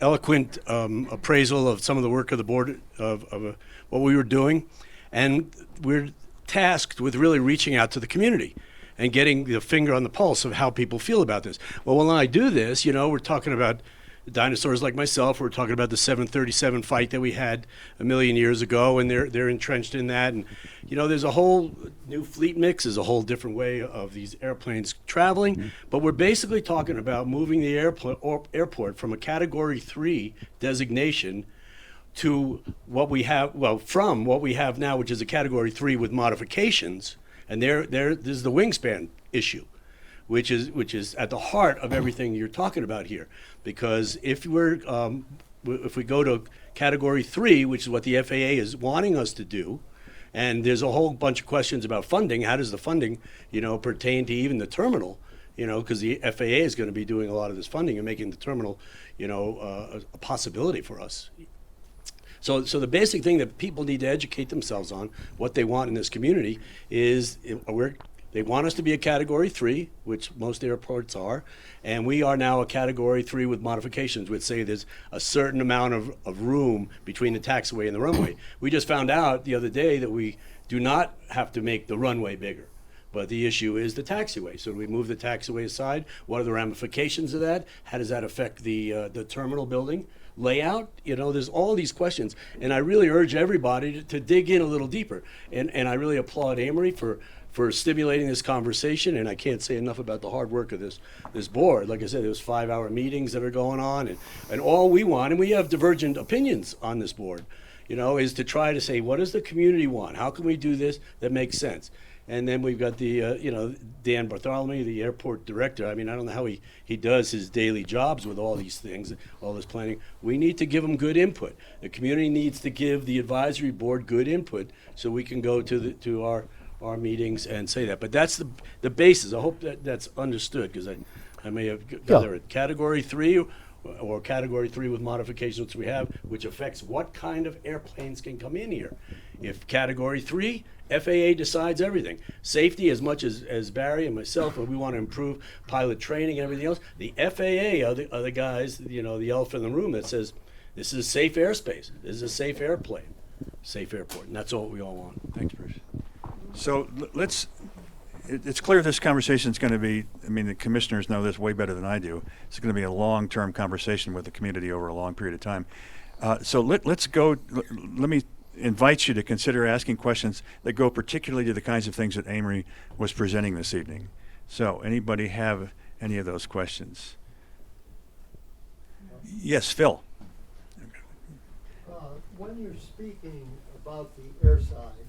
eloquent appraisal of some of the work of the board of what we were doing, and we're tasked with really reaching out to the community and getting the finger on the pulse of how people feel about this. Well, when I do this, we're talking about dinosaurs like myself. We're talking about the 737 fight that we had a million years ago, and they're entrenched in that. And there's a whole new fleet mix, is a whole different way of these airplanes traveling. But we're basically talking about moving the airport from a Category 3 designation to what we have, from what we have now, which is a Category 3 with modifications. And there's the wingspan issue, which is at the heart of everything you're talking about here. Because if we go to Category 3, which is what the FAA is wanting us to do, and there's a whole bunch of questions about funding. How does the funding, pertain to even the terminal? Because the FAA is going to be doing a lot of this funding and making the terminal, a possibility for us. So the basic thing that people need to educate themselves on, what they want in this community, is they want us to be a Category 3, which most airports are, and we are now a Category 3 with modifications, which say there's a certain amount of room between the taxiway and the runway. We just found out the other day that we do not have to make the runway bigger, but the issue is the taxiway. So do we move the taxiway aside? What are the ramifications of that? How does that affect the terminal building layout? There's all these questions, and I really urge everybody to dig in a little deeper. And I really applaud Amory for stimulating this conversation, and I can't say enough about the hard work of this board. Like I said, there's 5-hour meetings that are going on, and all we want, and we have divergent opinions on this board, is to try to say, what does the community want? How can we do this that makes sense? And then we've got the, Dan Bartholomew, the airport director. I mean, I don't know how he does his daily jobs with all these things, all this planning. We need to give them good input. The community needs to give the advisory board good input so we can go to our meetings and say that. But that's the basis. I hope that's understood, because I may have got there at Category 3 or Category 3 with modifications we have, which affects what kind of airplanes can come in here. If Category 3, FAA decides everything. Safety, as much as Barry and myself, we want to improve pilot training and everything else. The FAA are the guys, the elephant in the room that says, this is safe airspace. This is a safe airplane, safe airport. And that's all we all want. Thanks, Bruce. So it's clear this conversation is going to be, the commissioners know this way better than I do. It's going to be a long-term conversation with the community over a long period of time. So let's go, let me invite you to consider asking questions that go particularly to the kinds of things that Amory was presenting this evening. So anybody have any of those questions? Yes, Phil. When you're speaking about the airside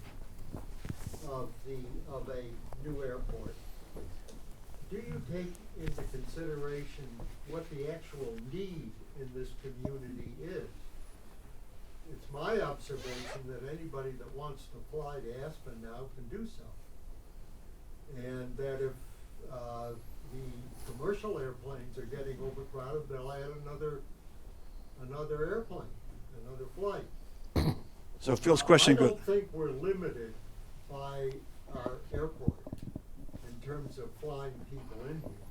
of a new airport, do you take into consideration what the actual need in this community is? It's my observation that anybody that wants to fly to Aspen now can do so. And that if the commercial airplanes are getting overcrowded, they'll add another airplane, another flight. So Phil's question I don't think we're limited by our airport in terms of flying people in here.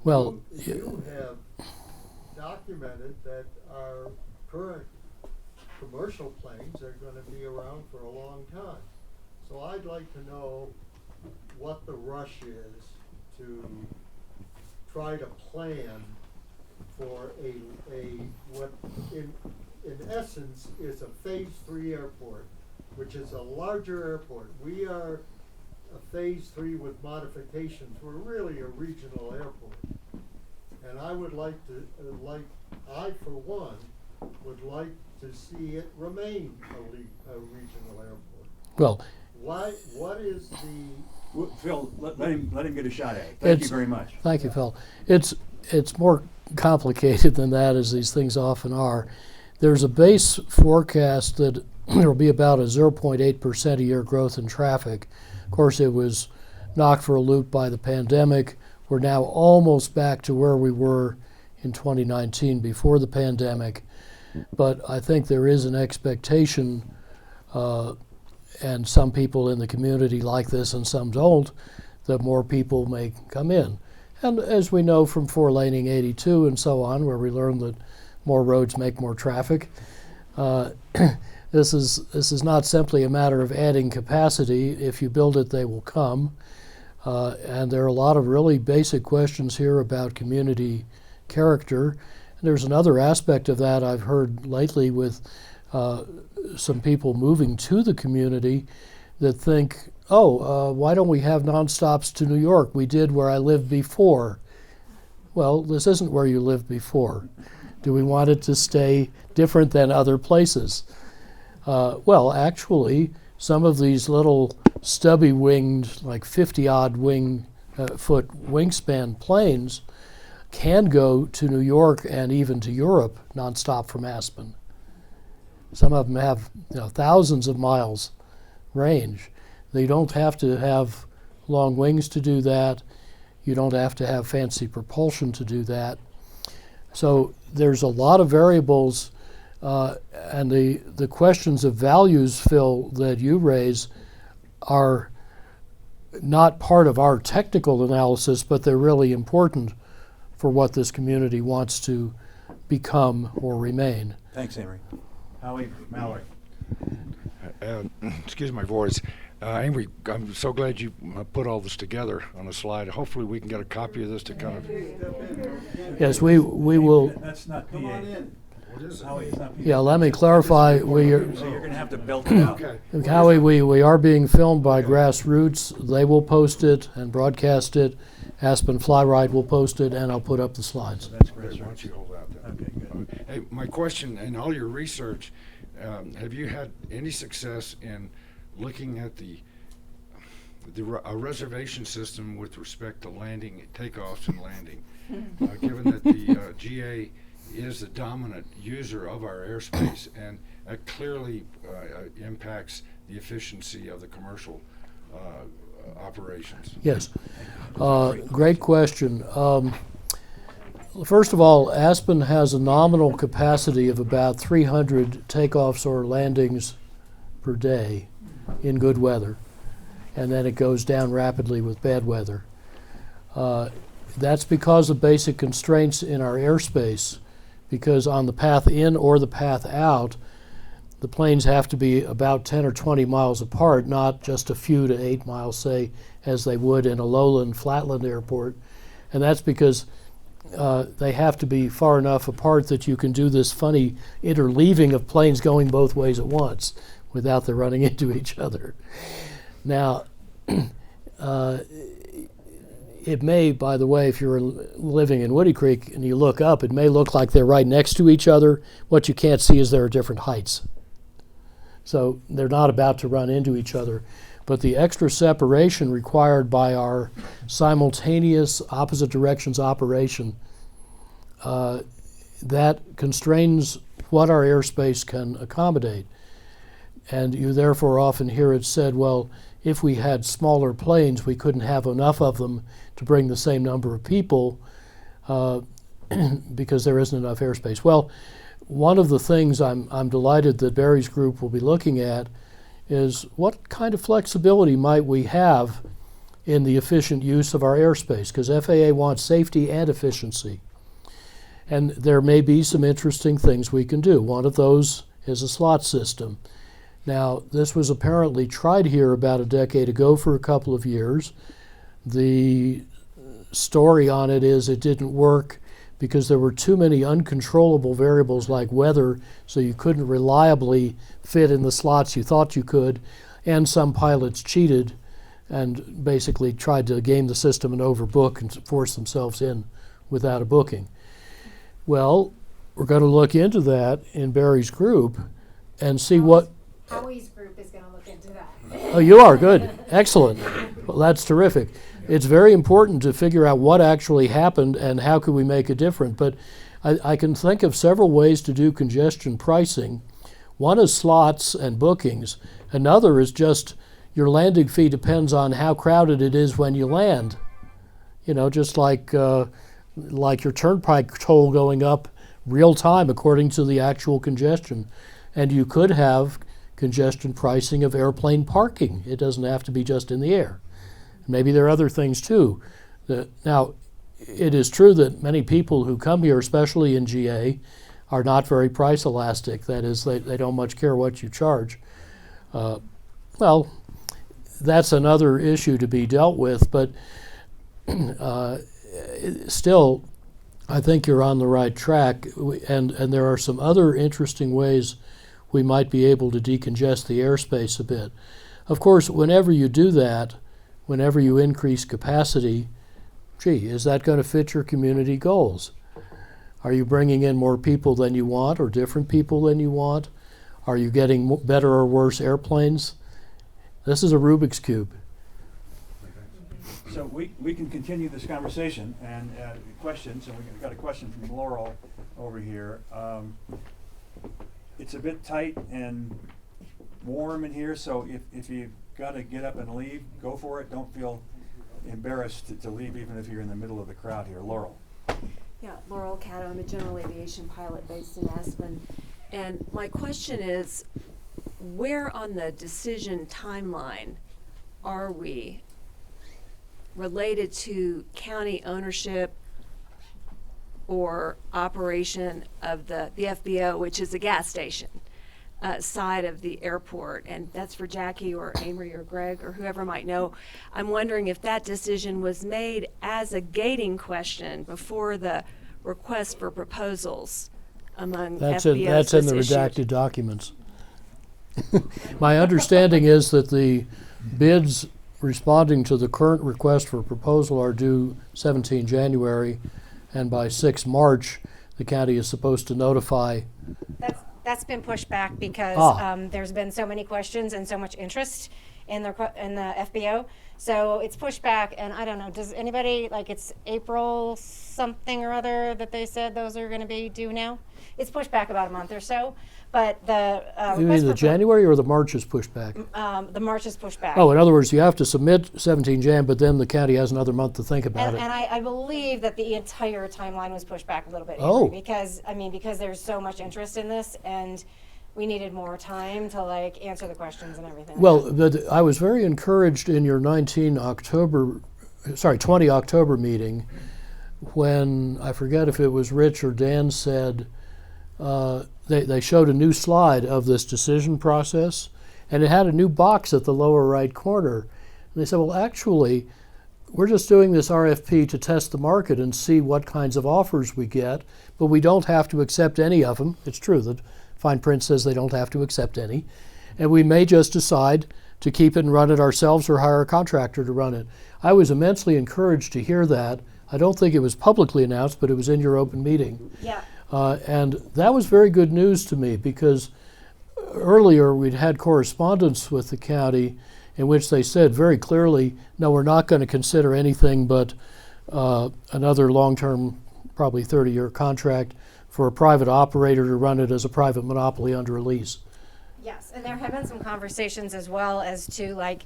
Well, You have documented that our current commercial planes are gonna be around for a long time. So I'd like to know what the rush is to try to plan for what in essence is a phase 3 airport, which is a larger airport. We are a phase 3 with modifications. We're really a regional airport. And I would like to, I for one, would like to see it remain a regional airport. well, What is the, Well, Phil, let him get a shot at it. Thank you It's- very much. thank you, Phil. It's more complicated than that, as these things often are. There's a base forecast that there will be about a 0.8% a year growth in traffic. Of course, it was knocked for a loop by the pandemic. We're now almost back to where we were in 2019 before the pandemic. But I think there is an expectation, and some people in the community like this and some don't, that more people may come in. And as we know from four-laning 82 and so on, where we learned that more roads make more traffic, this is not simply a matter of adding capacity. If you build it, they will come. And there are a lot of really basic questions here about community character. And there's another aspect of that I've heard lately with some people moving to the community that think, why don't we have nonstops to New York? We did where I lived before. Well, this isn't where you lived before. Do we want it to stay different than other places? Well, actually, some of these little stubby-winged, like 50-odd foot wingspan planes can go to New York and even to Europe nonstop from Aspen. Some of them have thousands of miles range. They don't have to have long wings to do that. You don't have to have fancy propulsion to do that. So there's a lot of variables, and the questions of values, Phil, that you raise are not part of our technical analysis, but they're really important for what this community wants to become or remain. Thanks, Amory. Howie Mallory. Excuse my voice. Amory, I'm so glad you put all this together on a slide. Hopefully we can get a copy of this to kind of... Yes, we will. That's not PA. come on in. Howie, it's not PA. Yeah, let me clarify. So you're going to have to belt it out. Okay. Howie, we are being filmed by GrassRoots. They will post it and broadcast it. Aspen Fly Right will post it, and I'll put up the slides. That's Why great. don't you hold out then? Okay, good. Hey, my question, in all your research, have you had any success in looking at a reservation system with respect to landing, takeoffs and landing? Given that the GA is the dominant user of our airspace, and that clearly impacts the efficiency of the commercial operations. Yes, great question. First of all, Aspen has a nominal capacity of about 300 takeoffs or landings per day in good weather, and then it goes down rapidly with bad weather. That's because of basic constraints in our airspace, because on the path in or the path out, the planes have to be about 10 or 20 miles apart, not just a few to 8 miles, say, as they would in a lowland, flatland airport. And that's because they have to be far enough apart that you can do this funny interleaving of planes going both ways at once without them running into each other. Now, it may, by the way, if you're living in Woody Creek and you look up, it may look like they're right next to each other. What you can't see is there are different heights. So they're not about to run into each other. But the extra separation required by our simultaneous opposite directions operation, that constrains what our airspace can accommodate. And you therefore often hear it said, well, if we had smaller planes, we couldn't have enough of them to bring the same number of people because there isn't enough airspace. Well, one of the things I'm delighted that Barry's group will be looking at is what kind of flexibility might we have in the efficient use of our airspace, because FAA wants safety and efficiency. And there may be some interesting things we can do. One of those is a slot system. Now, this was apparently tried here about a decade ago for a couple of years. The story on it is it didn't work because there were too many uncontrollable variables like weather, so you couldn't reliably fit in the slots you thought you could, and some pilots cheated and basically tried to game the system and overbook and force themselves in without a booking. Well, we're going to look into that in Barry's group and see what... Howie's group is going to look into that. Oh, you are? Good. Excellent. Well, that's terrific. It's very important to figure out what actually happened and how can we make it different. But I can think of several ways to do congestion pricing. One is slots and bookings. Another is just your landing fee depends on how crowded it is when you land. You know, just like your turnpike toll going up real time according to the actual congestion. And you could have congestion pricing of airplane parking. It doesn't have to be just in the air. Maybe there are other things too. Now, it is true that many people who come here, especially in GA, are not very price elastic. That is, they don't much care what you charge. Well, that's another issue to be dealt with, but still, I think you're on the right track, and there are some other interesting ways we might be able to decongest the airspace a bit. Of course, whenever you do that, whenever you increase capacity, gee, is that going to fit your community goals? Are you bringing in more people than you want or different people than you want? Are you getting better or worse airplanes? This is a Rubik's Cube. So we can continue this conversation and questions, and we've got a question from Laurel over here. It's a bit tight and warm in here, so if you've got to get up and leave, go for it. Don't feel embarrassed to leave even if you're in the middle of the crowd here. Laurel. Yeah, Laurel Caddo. I'm a general aviation pilot based in Aspen. And my question is, where on the decision timeline are we related to county ownership or operation of the FBO, which is a gas station, side of the airport? And that's for Jackie or Amory or Greg or whoever might know. I'm wondering if that decision was made as a gating question before the request for proposals among FBOs. That's in the redacted documents. My understanding is that the bids responding to the current request for proposal are due 17 January, and by 6 March, the county is supposed to notify. That's been pushed back because there's been so many questions and so much interest in the FBO. So it's pushed back, and I don't know, does anybody, like, it's April something or other that they said those are going to be due now? It's pushed back about a month or so, but the You mean the January or the March is pushed back? the March is pushed back. Oh, in other words, you have to submit 17 Jan, but then the county has another month to think about And, it. and I believe that the entire timeline was pushed back a little bit. Oh. Because there's so much interest in this, and we needed more time to answer the questions and everything. Well, I was very encouraged in your 20 October meeting when, I forget if it was Rich or Dan said, they showed a new slide of this decision process, and it had a new box at the lower right corner. And they said, well, actually, we're just doing this RFP to test the market and see what kinds of offers we get, but we don't have to accept any of them. It's true that fine print says they don't have to accept any. And we may just decide to keep it and run it ourselves or hire a contractor to run it. I was immensely encouraged to hear that. I don't think it was publicly announced, but it was in your open meeting. Yeah. And that was very good news to me because earlier we'd had correspondence with the county in which they said very clearly, no, we're not going to consider anything but another long-term, probably 30-year contract for a private operator to run it as a private monopoly under a lease. Yes, and there have been some conversations as well as to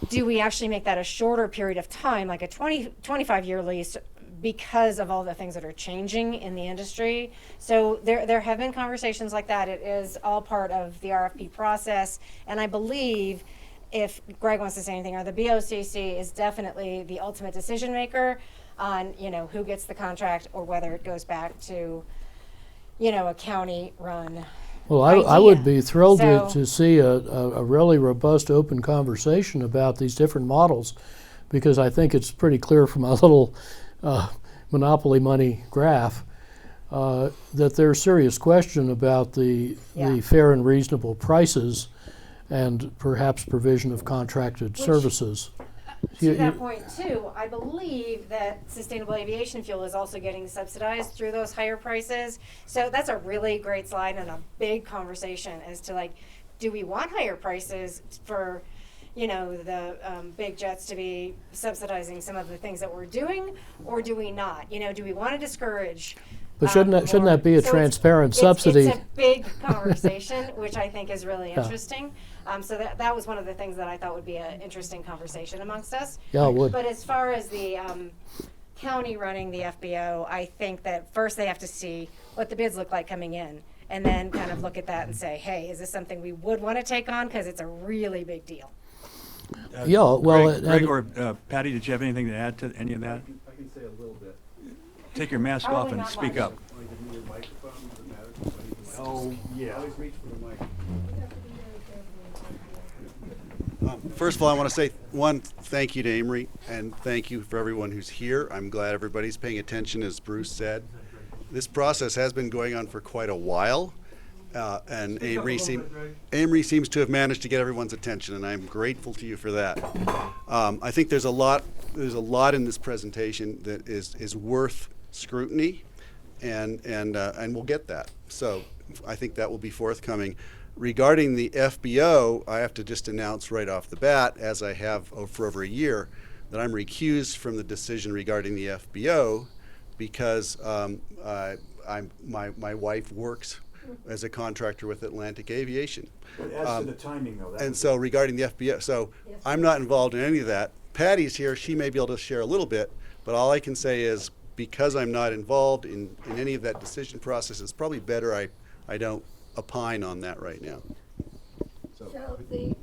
do we actually make that a shorter period of time, like a 25-year lease, because of all the things that are changing in the industry. So there have been conversations like that. It is all part of the RFP process, and I believe if Greg wants to say anything, or the BOCC is definitely the ultimate decision maker on, who gets the contract or whether it goes back to, a county-run. Well, I would be thrilled So- to see a really robust, open conversation about these different models, because I think it's pretty clear from a little monopoly money graph that there's serious question about the fair and reasonable prices and perhaps provision of contracted services. To that point too, I believe that sustainable aviation fuel is also getting subsidized through those higher prices. So that's a really great slide and a big conversation as to do we want higher prices for, the big jets to be subsidizing some of the things that we're doing, or do we not? Do we want to discourage? But shouldn't that be a So transparent subsidy? It's a big conversation, which I think is really interesting. So that was one of the things that I thought would be an interesting conversation amongst us. Yeah, it would. But as far as the county running the FBO, I think that first they have to see what the bids look like coming in, and then kind of look at that and say, hey, is this something we would want to take on? Because it's a really big deal. Yeah, well, Greg or Patty, did you have anything to add to any of that? I can say a little bit. Take your mask off Probably and not speak much. up. Want to give me your microphone? Does it matter? Oh, yeah. Always reach for the mic. First of all, I want to say thank you to Amory, and thank you for everyone who's here. I'm glad everybody's paying attention, as Bruce said. This process has been going on for quite a while, and Amory seems to have managed to get everyone's attention, and I'm grateful to you for that. I think there's a lot in this presentation that is worth scrutiny, and we'll get that. So I think that will be forthcoming. Regarding the FBO, I have to just announce right off the bat, as I have for over a year, that I'm recused from the decision regarding the FBO because my wife works as a contractor with Atlantic Aviation. As to the timing, though. And so regarding the FBO, so I'm not involved in any of that. Patty's here, she may be able to share a little bit, but all I can say is because I'm not involved in any of that decision process, it's probably better I don't opine on that right now. So the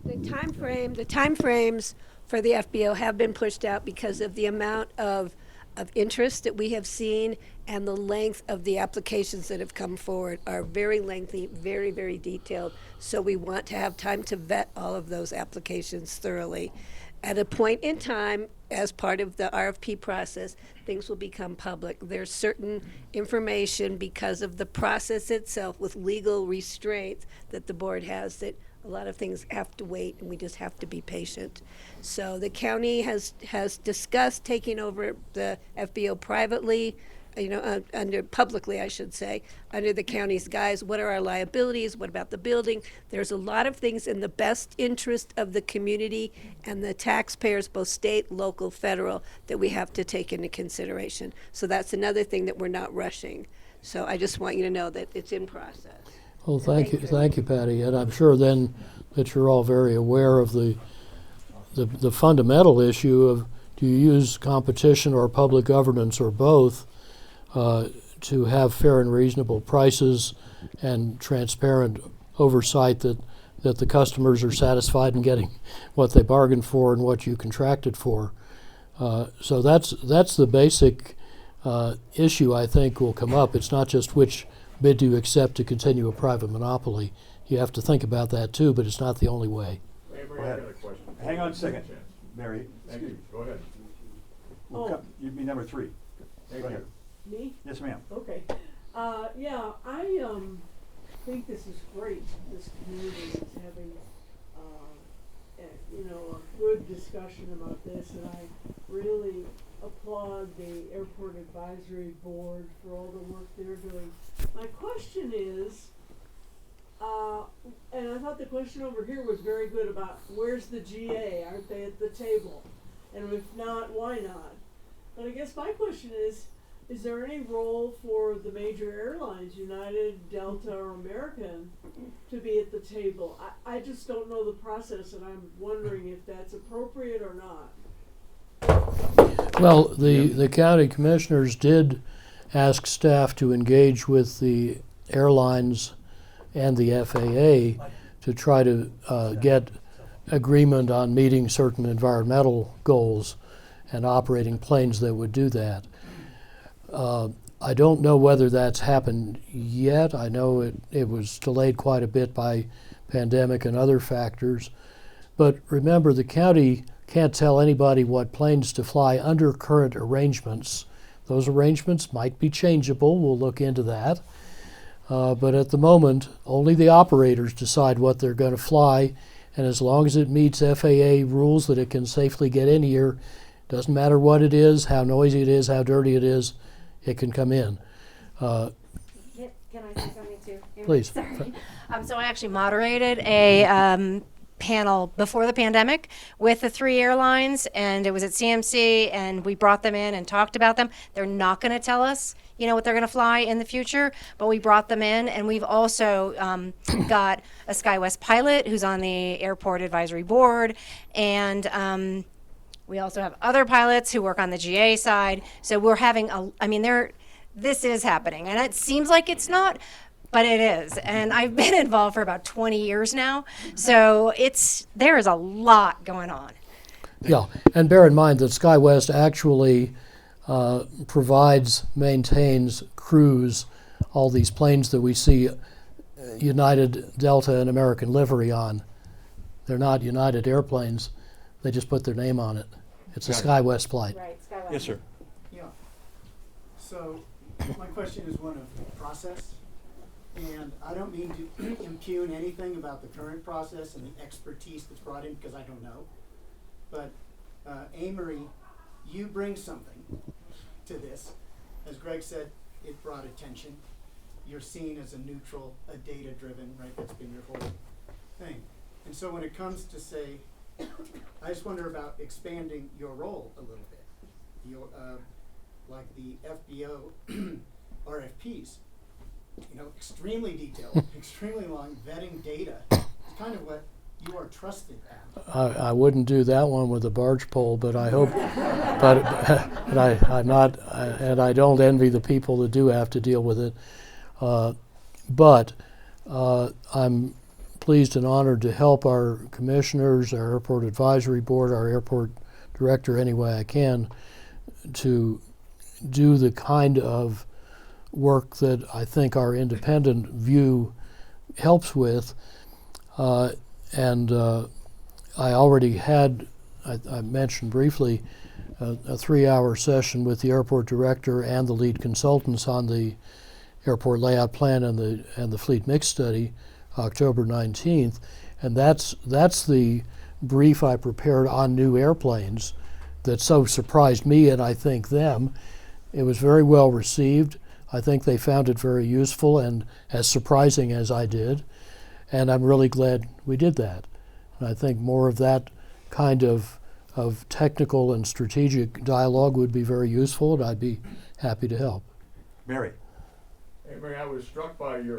time frames for the FBO have been pushed out because of the amount of interest that we have seen, and the length of the applications that have come forward are very lengthy, very, very detailed. So we want to have time to vet all of those applications thoroughly. At a point in time, as part of the RFP process, things will become public. There's certain information because of the process itself with legal restraints that the board has, that a lot of things have to wait, and we just have to be patient. So the county has discussed taking over the FBO privately, under publicly, I should say, under the county's guise. What are our liabilities? What about the building? There's a lot of things in the best interest of the community and the taxpayers, both state, local, federal, that we have to take into consideration. So that's another thing that we're not rushing. So I just want you to know that it's in process. Well, thank you, Patty, and I'm sure then that you're all very aware of the fundamental issue of, do you use competition or public governance or both to have fair and reasonable prices and transparent oversight that the customers are satisfied in getting what they bargained for and what you contracted for. So that's the basic issue I think will come up. It's not just which bid do you accept to continue a private monopoly. You have to think about that too, but it's not the only way. Amory, I got a question. Hang on a second, Mary. Thank you. Go ahead. You'd be number 3. Thank Go you. ahead. Me? Yes, ma'am. Okay. Yeah, I think this is great. This community is having, a good discussion about this, and I really applaud the Airport Advisory Board for all the work they're doing. My question is, and I thought the question over here was very good about where's the GA? Aren't they at the table? And if not, why not? But I guess my question is there any role for the major airlines, United, Delta, or American, to be at the table? I just don't know the process, and I'm wondering if that's appropriate or not. Well, the county commissioners did ask staff to engage with the airlines and the FAA to try to get agreement on meeting certain environmental goals and operating planes that would do that. I don't know whether that's happened yet. I know it was delayed quite a bit by pandemic and other factors. But remember, the county can't tell anybody what planes to fly under current arrangements. Those arrangements might be changeable. We'll look into that. But at the moment, only the operators decide what they're going to fly. And as long as it meets FAA rules that it can safely get in here, doesn't matter what it is, how noisy it is, how dirty it is, it can come in. Can I say something too? Please. Sorry. So I actually moderated a panel before the pandemic with the 3 airlines, and it was at CMC, and we brought them in and talked about them. They're not going to tell us, what they're going to fly in the future, but we brought them in, and we've also got a SkyWest pilot who's on the airport advisory board, and we also have other pilots who work on the GA side. So we're having this is happening, and it seems like it's not, but it is. And I've been involved for about 20 years now. So there is a lot going on. Yeah, and bear in mind that SkyWest actually provides, maintains, crews all these planes that we see United, Delta, and American livery on. They're not United airplanes. They just put their name on it. It's a SkyWest flight. Right, SkyWest. Yes, sir. Yeah. So my question is one of process. And I don't mean to impugn anything about the current process and the expertise that's brought in, because I don't know. But Amory, you bring something to this. As Greg said, it brought attention. You're seen as a neutral, a data-driven, right? That's been your whole thing. And so when it comes to, say, I just wonder about expanding your role a little bit. Like the FBO RFPs. Extremely detailed, extremely long, vetting data. It's kind of what you are trusted at. I wouldn't do that one with a barge pole, but I hope, but I'm not, and I don't envy the people that do have to deal with it. But I'm pleased and honored to help our commissioners, our airport advisory board, our airport director any way I can to do the kind of work that I think our independent view helps with. And I already had, I mentioned briefly, a 3-hour session with the airport director and the lead consultants on the airport layout plan and the fleet mix study, October 19th. And that's the brief I prepared on new airplanes that so surprised me and I think them. It was very well received. I think they found it very useful and as surprising as I did. And I'm really glad we did that. And I think more of that kind of technical and strategic dialogue would be very useful, and I'd be happy to help. Mary. Hey, Mary, I was struck by your,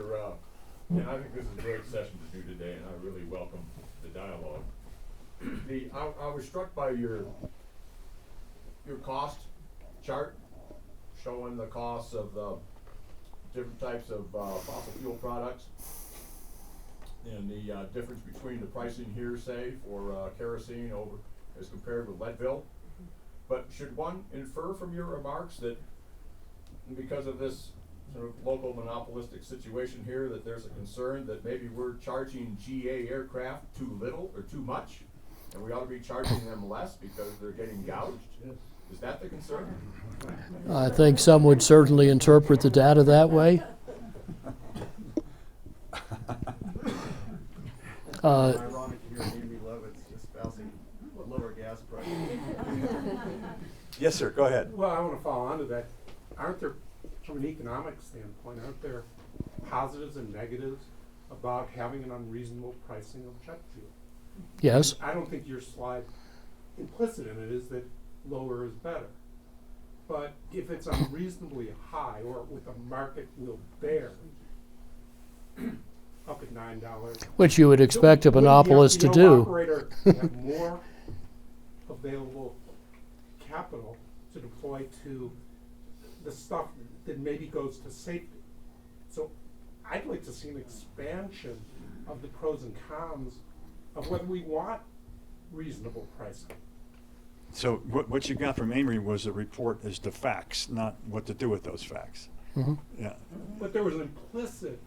and I think this is a great session to do today, and I really welcome the dialogue. I was struck by your cost chart showing the costs of the different types of fossil fuel products and the difference between the pricing here, say, for kerosene over as compared with Leadville. But should one infer from your remarks that because of this sort of local monopolistic situation here that there's a concern that maybe we're charging GA aircraft too little or too much and we ought to be charging them less because they're getting gouged? Is that the concern? I think some would certainly interpret the data that way. Ironic to hear Amory Lovins espousing lower gas prices. Yes, sir. Go ahead. Well, I want to follow on to that. Aren't there, from an economic standpoint, aren't there positives and negatives about having an unreasonable pricing of jet fuel? Yes. I don't think your slide implicit in it is that lower is better. But if it's unreasonably high, or what the market will bear, up at $9, which you would expect a monopolist to do. Operator have more available capital to deploy to the stuff that maybe goes to safety. So I'd like to see an expansion of the pros and cons of whether we want reasonable pricing. So what you got from Amory was a report as to facts, not what to do with those facts. Yeah. But there was an implicit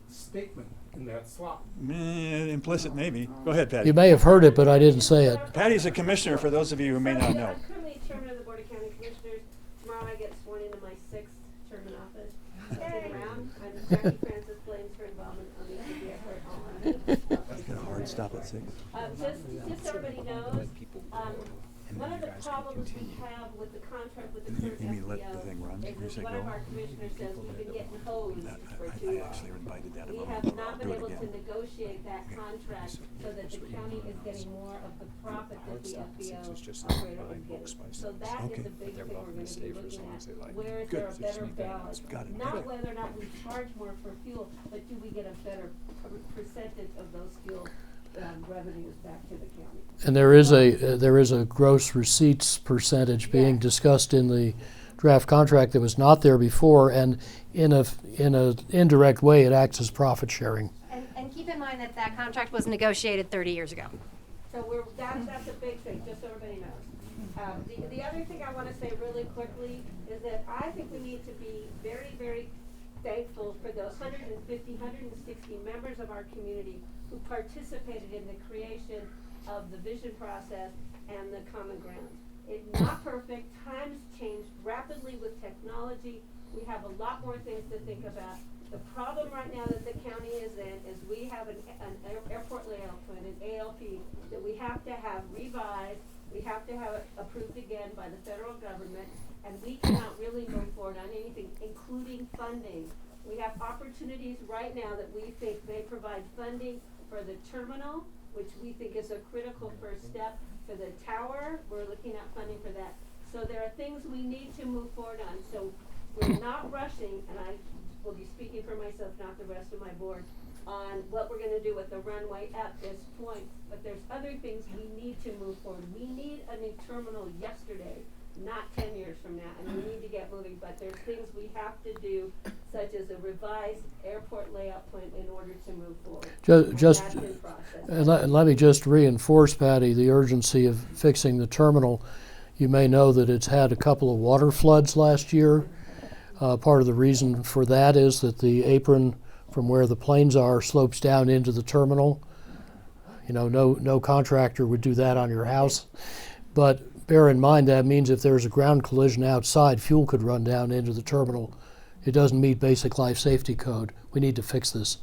statement in that slide. Implicit maybe. Go ahead, Patty. You may have heard it, but I didn't say it. Patty's a commissioner, for those of you who may not know. I'm currently chairman of the Board of County Commissioners. Tomorrow I get sworn into my 6th term in office. Yay. Around. I'm Jackie Francis blames her involvement on the ABF Got a hard stop at 6. Just so everybody knows, one of the problems we have with the contract with the current You let the thing run? FBO You is say that one go? of our commissioners says we've been getting hosed for I too long. actually invited that. We have not been able to negotiate that contract so that the county is getting more of the profit that the FBO operator is getting. So that is a big thing we're gonna be looking at. Where is there a better balance? Not whether or not we charge more for fuel, but do we get a better percentage of those fuel revenues back to the county? And there is a gross receipts percentage being discussed in the draft contract that was not there before, and in a indirect way, it acts as profit sharing. And keep in mind that that contract was negotiated 30 years ago. So that's a big thing, just so everybody knows. The other thing I want to say really quickly is that I think we need to be very, very thankful for those 150, 160 members of our community who participated in the creation of the vision process and the common ground. It's not perfect. Times change rapidly with technology. We have a lot more things to think about. The problem right now that the county is in is we have an airport layout plan, an ALP, that we have to have revised. We have to have it approved again by the federal government, and we cannot really move forward on anything, including funding. We have opportunities right now that we think may provide funding for the terminal, which we think is a critical first step. For the tower, we're looking at funding for that. So there are things we need to move forward on. So we're not rushing, and I will be speaking for myself, not the rest of my board, on what we're gonna do with the runway at this point. But there's other things we need to move forward. We need a new terminal yesterday, not 10 years from now, and we need to get moving. But there's things we have to do, such as a revised airport layout plan in order to move forward. Just And that's in process. and let me just reinforce, Patty, the urgency of fixing the terminal. You may know that it's had a couple of water floods last year. Part of the reason for that is that the apron from where the planes are slopes down into the terminal. You know, no contractor would do that on your house. But bear in mind that means if there's a ground collision outside, fuel could run down into the terminal. It doesn't meet basic life safety code. We need to fix this.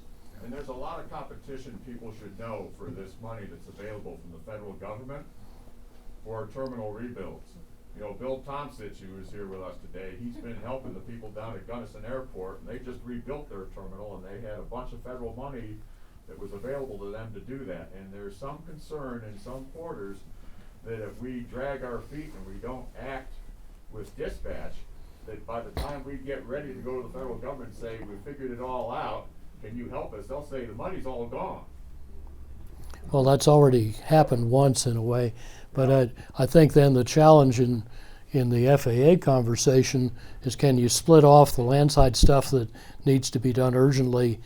And there's a lot of competition people should know for this money that's available from the federal government for terminal rebuilds. You know, Bill Tomsich, who is here with us today, he's been helping the people down at Gunnison Airport, and they just rebuilt their terminal, and they had a bunch of federal money that was available to them to do that. And there's some concern in some quarters that if we drag our feet and we don't act with dispatch, that by the time we get ready to go to the federal government and say, we figured it all out, can you help us? They'll say, the money's all gone. Well, that's already happened once in a way, but I think then the challenge in the FAA conversation is, can you split off the landside stuff that needs to be done urgently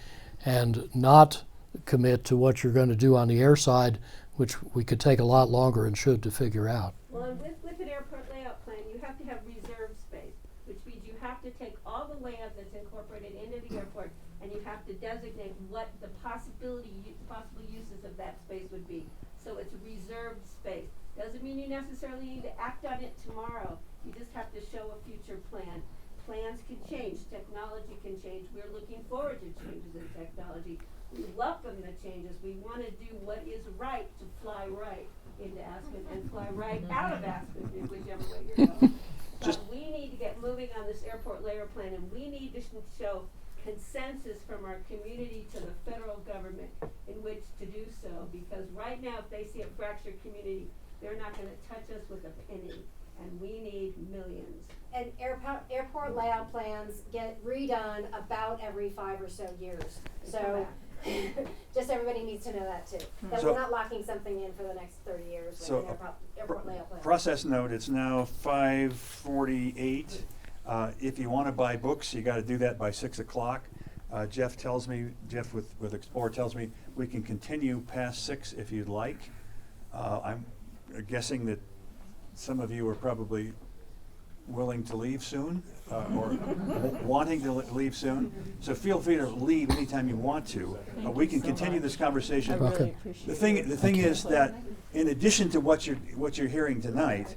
and not commit to what you're going to do on the airside, which we could take a lot longer and should to figure out. Well, and with an airport layout plan, you have to have reserve space, which means you have to take all the layout that's incorporated into the airport, and you have to designate what the possible uses of that space would be. So it's reserved space. Doesn't mean you necessarily need to act on it tomorrow. You just have to show a future plan. Plans can change, technology can change. We're looking forward to changes in technology. We welcome the changes. We want to do what is right to fly right into Aspen and fly right out of Aspen, whichever way you're going. But we need to get moving on this airport layer plan, and we need to show consensus from our community to the federal government in which to do so. Because right now, if they see a fractured community, they're not going to touch us with a penny, and we need millions. And airport layout plans get redone about every 5 or so years. So just everybody needs to know that too. That So- we're not locking something in for the next 30 years with So, an airport layout plan. Process note, it's now 5:48. If you want to buy books, you got to do that by 6 o'clock. Jeff with Explorer tells me we can continue past 6 if you'd like. I'm guessing that some of you are probably willing to leave soon, or wanting to leave soon. So feel free to leave anytime you want to. We can continue this conversation. Okay. The thing is that in addition to what you're hearing tonight,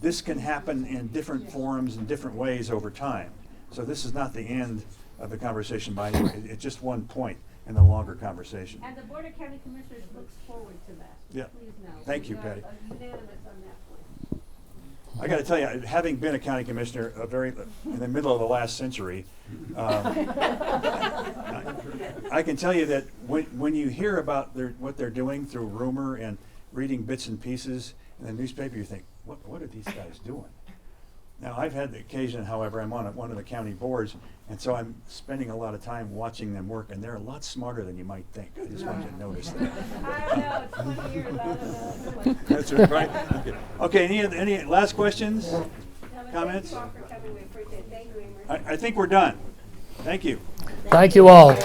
this can happen in different forms and different ways over time. So this is not the end of the conversation by any way. It's just one point in the longer conversation. And the Board of County Commissioners looks forward to that. Yeah. Please know. Thank you, We are Patty. unanimous on that point. I got to tell you, having been a county commissioner in the middle of the last century, I can tell you that when you hear about what they're doing through rumor and reading bits and pieces in the newspaper, you think, what are these guys doing? Now, I've had the occasion, however, I'm on one of the county boards, and so I'm spending a lot of time watching them work, and they're a lot smarter than you might think. I just want you to notice that. I know, it's 20 years, I don't know. That's right. Okay, any last questions? Comments? Thank you all for coming, we appreciate it. Thank you, Emery. I think we're done. Thank you. Thank you all.